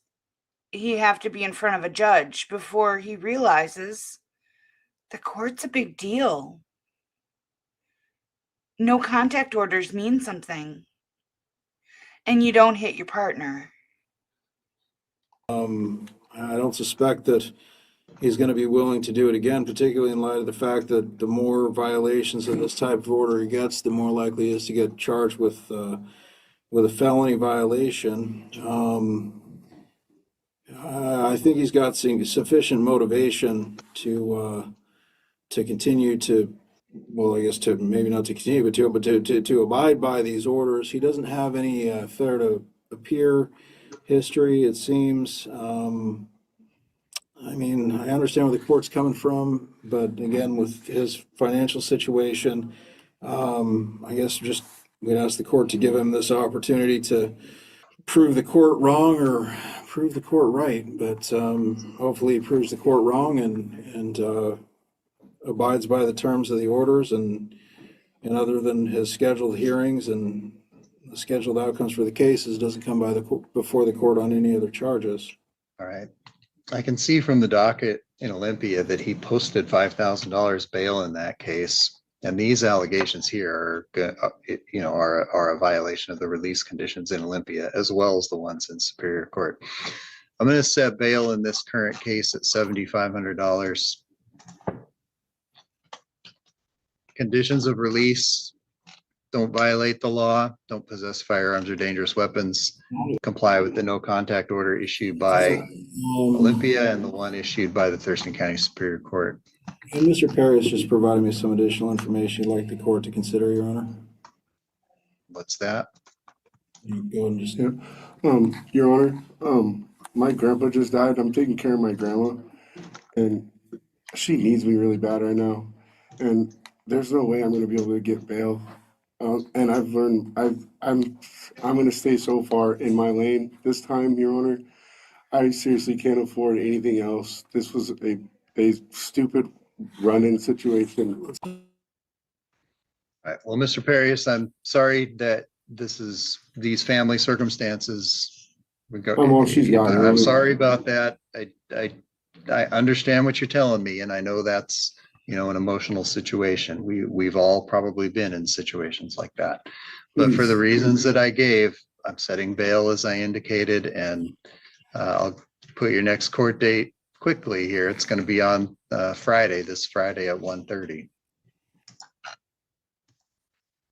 he have to be in front of a judge before he realizes the court's a big deal? No contact orders mean something. And you don't hit your partner. I don't suspect that he's going to be willing to do it again, particularly in light of the fact that the more violations of this type of order he gets, the more likely he is to get charged with a felony violation. I think he's got sufficient motivation to continue to, well, I guess to maybe not to continue, but to abide by these orders. He doesn't have any failure to appear history, it seems. I mean, I understand where the court's coming from, but again, with his financial situation, I guess just we'd ask the court to give him this opportunity to prove the court wrong or prove the court right. But hopefully he proves the court wrong and abides by the terms of the orders, and other than his scheduled hearings and the scheduled outcomes for the cases, doesn't come by before the court on any other charges. All right. I can see from the docket in Olympia that he posted $5,000 bail in that case. And these allegations here are a violation of the release conditions in Olympia, as well as the ones in Superior Court. I'm going to set bail in this current case at $7,500. Conditions of release don't violate the law, don't possess firearms or dangerous weapons, comply with the no contact order issued by Olympia and the one issued by the Thurston County Superior Court. And Mr. Perry has just provided me some additional information you'd like the court to consider, Your Honor. What's that? You go ahead and just. Yeah. Your Honor, my grandpa just died. I'm taking care of my grandma, and she needs me really bad right now. And there's no way I'm going to be able to get bail. And I've learned I'm going to stay so far in my lane this time, Your Honor. I seriously can't afford anything else. This was a stupid run-in situation. All right. Well, Mr. Perius, I'm sorry that these family circumstances. She's got it. I'm sorry about that. I understand what you're telling me, and I know that's, an emotional situation. We've all probably been in situations like that. But for the reasons that I gave, I'm setting bail as I indicated, and I'll put your next court date quickly here. It's going to be on this Friday at 1:30.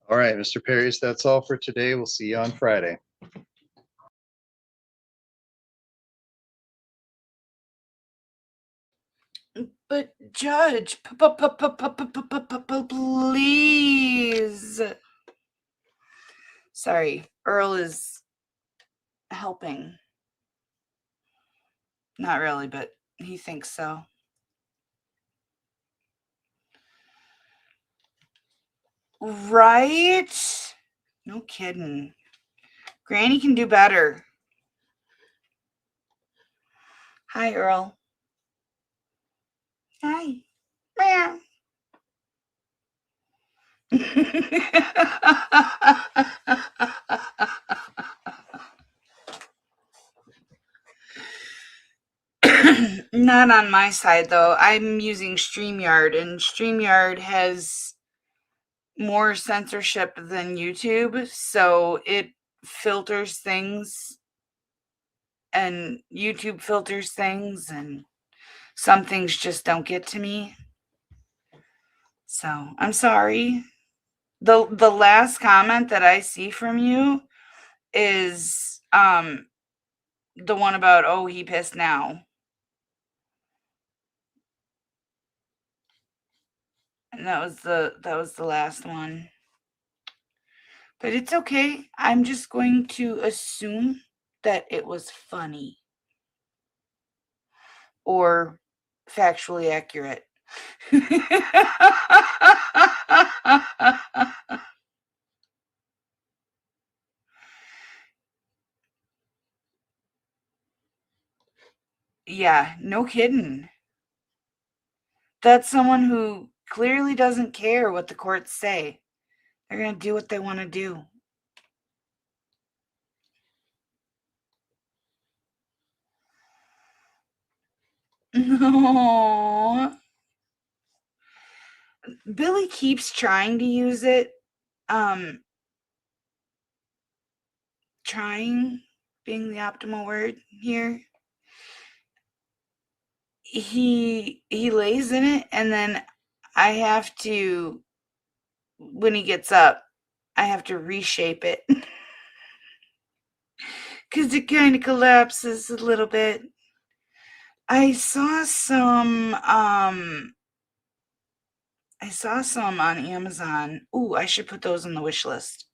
All right, Mr. Perius, that's all for today. We'll see you on Friday. But Judge, please. Sorry, Earl is helping. Not really, but he thinks so. Right? No kidding. Granny can do better. Hi, Earl. Hi. Meow. Not on my side, though. I'm using StreamYard, and StreamYard has more censorship than YouTube, so it filters things, and YouTube filters things, and some things just don't get to me. So I'm sorry. The last comment that I see from you is the one about, oh, he pissed now. And that was the last one. But it's okay. I'm just going to assume that it was funny or factually accurate. Yeah, no kidding. That's someone who clearly doesn't care what the courts say. They're going to do what they want to do. No. Billy keeps trying to use it. Trying being the optimal word here. He lays in it, and then I have to, when he gets up, I have to reshape it because it kind of collapses a little bit. I saw some on Amazon. Ooh, I should put those on the wish list.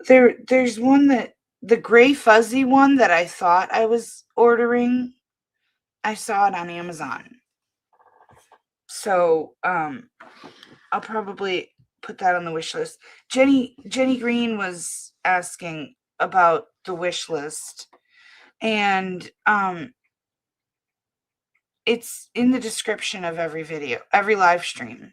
There's one that the gray fuzzy one that I thought I was ordering. I saw it on Amazon. So I'll probably put that on the wish list. Jenny Green was asking about the wish list, and it's in the description of every video, every live stream.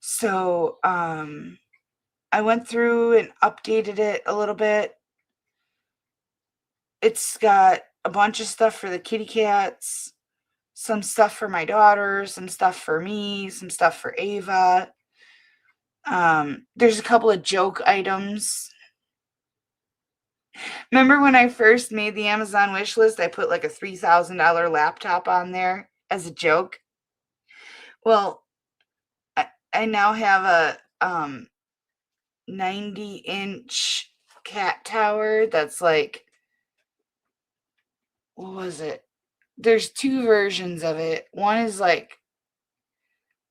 So I went through and updated it a little bit. It's got a bunch of stuff for the kitty cats, some stuff for my daughter, some stuff for me, some stuff for Ava. There's a couple of joke items. Remember when I first made the Amazon wish list, I put like a $3,000 laptop on there as a joke? Well, I now have 90-inch cat tower that's like, what was it? There's two versions of it. One is like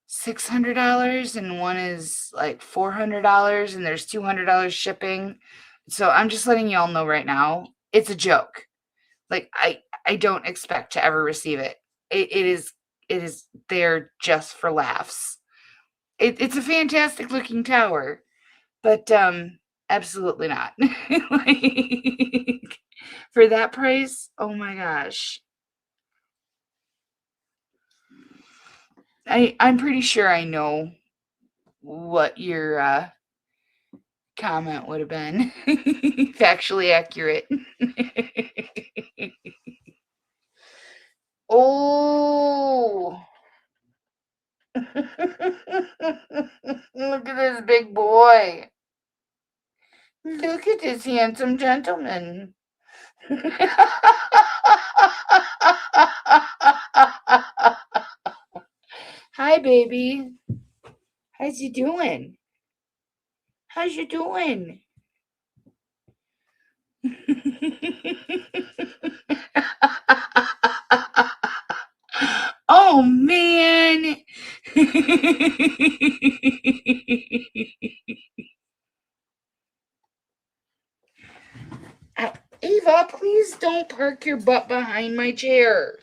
$600 and one is like $400, and there's $200 shipping. So I'm just letting y'all know right now, it's a joke. Like I don't expect to ever receive it. It is there just for laughs. It's a fantastic looking tower, but absolutely not. Like, for that price, oh my gosh. I'm pretty sure I know what your comment would have been. Factually accurate. Oh. Look at this big boy. Look at this handsome gentleman. Hi, baby. How's you doing? How's you doing? Oh, man. Ava, please don't park your butt behind my chair.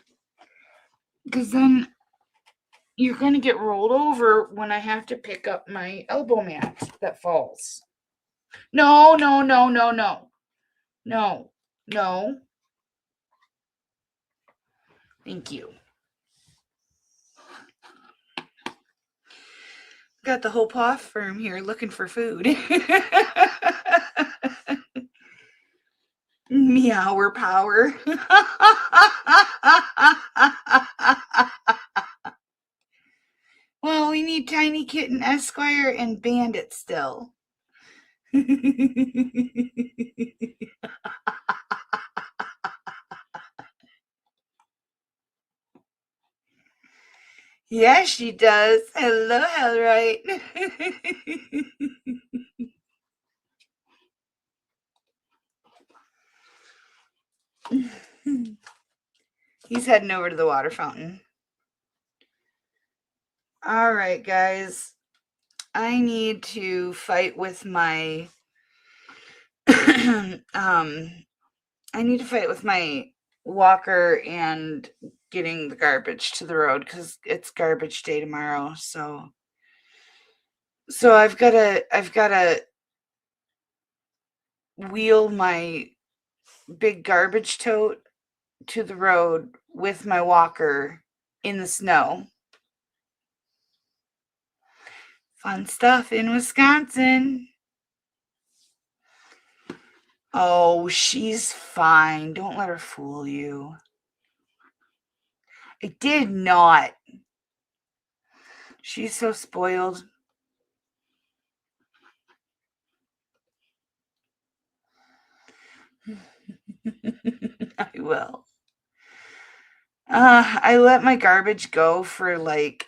Because then you're going to get rolled over when I have to pick up my elbow mat that falls. No, no, no, no, no. No, no. Thank you. Got the whole PAWFURM here looking for food. Meower power. Well, we need Tiny Kitten Esquire and Bandit still. Yeah, she does. Hello, Hellright. He's heading over to the water fountain. All right, guys. I need to fight with my I need to fight with my walker and getting the garbage to the road because it's garbage day tomorrow. So I've gotta wheel my big garbage tote to the road with my walker in the snow. Fun stuff in Wisconsin. Oh, she's fine. Don't let her fool you. I did not. She's so spoiled. I will. I let my garbage go for like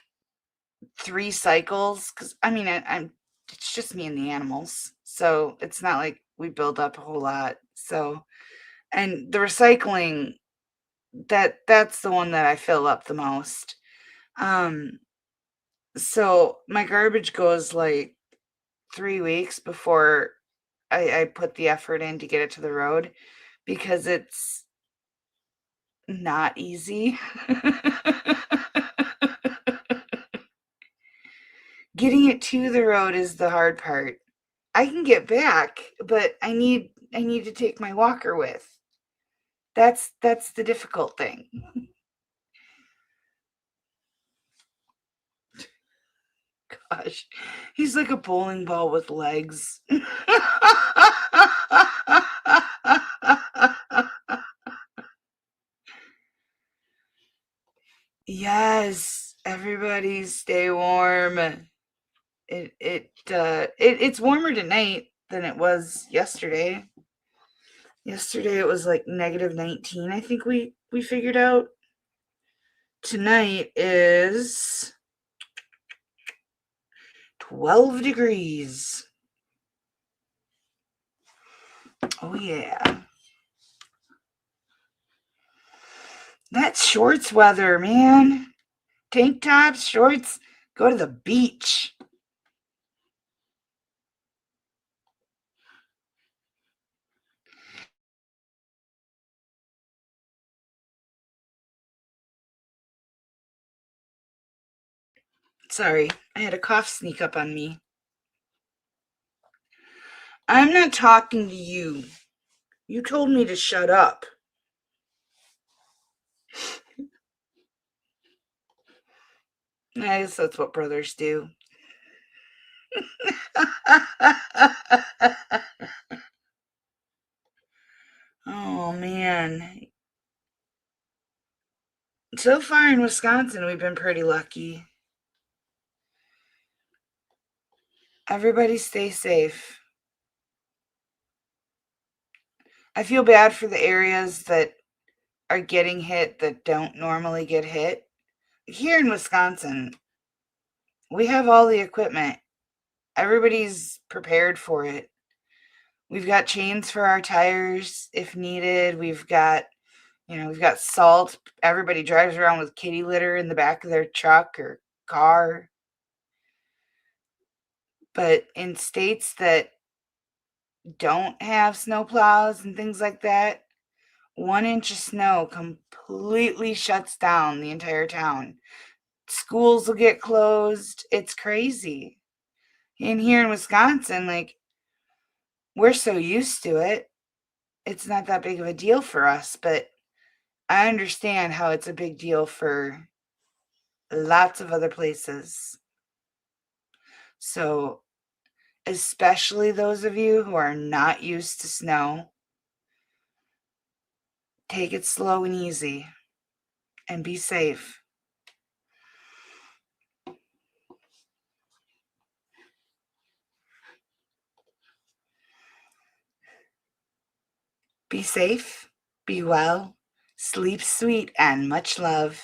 3 cycles because I mean I'm it's just me and the animals, so it's not like we build up a whole lot. So, and the recycling, that's the one that I fill up the most. So my garbage goes like 3 weeks before I put the effort in to get it to the road because it's not easy. Getting it to the road is the hard part. I can get back, but I need to take my walker with. That's the difficult thing. Gosh, he's like a bowling ball with legs. Yes, everybody stay warm. It's warmer tonight than it was yesterday. Yesterday it was like -19, I think we figured out. Tonight is 12 degrees. Oh, yeah. That's shorts weather, man. Tank tops, shorts, go to the beach. Sorry, I had a cough sneak up on me. I'm not talking to you. You told me to shut up. I guess that's what brothers do. Oh, man. So far in Wisconsin, we've been pretty lucky. Everybody stay safe. I feel bad for the areas that are getting hit that don't normally get hit. Here in Wisconsin, we have all the equipment. Everybody's prepared for it. We've got chains for our tires if needed. We've got salt. Everybody drives around with kitty litter in the back of their truck or car. But in states that don't have snowplows and things like that, 1 inch of snow completely shuts down the entire town. Schools will get closed. It's crazy. And here in Wisconsin, like, we're so used to it. It's not that big of a deal for us, but I understand how it's a big deal for lots of other places. So, especially those of you who are not used to snow, take it slow and easy and be safe. Be safe, be well, sleep sweet, and much love.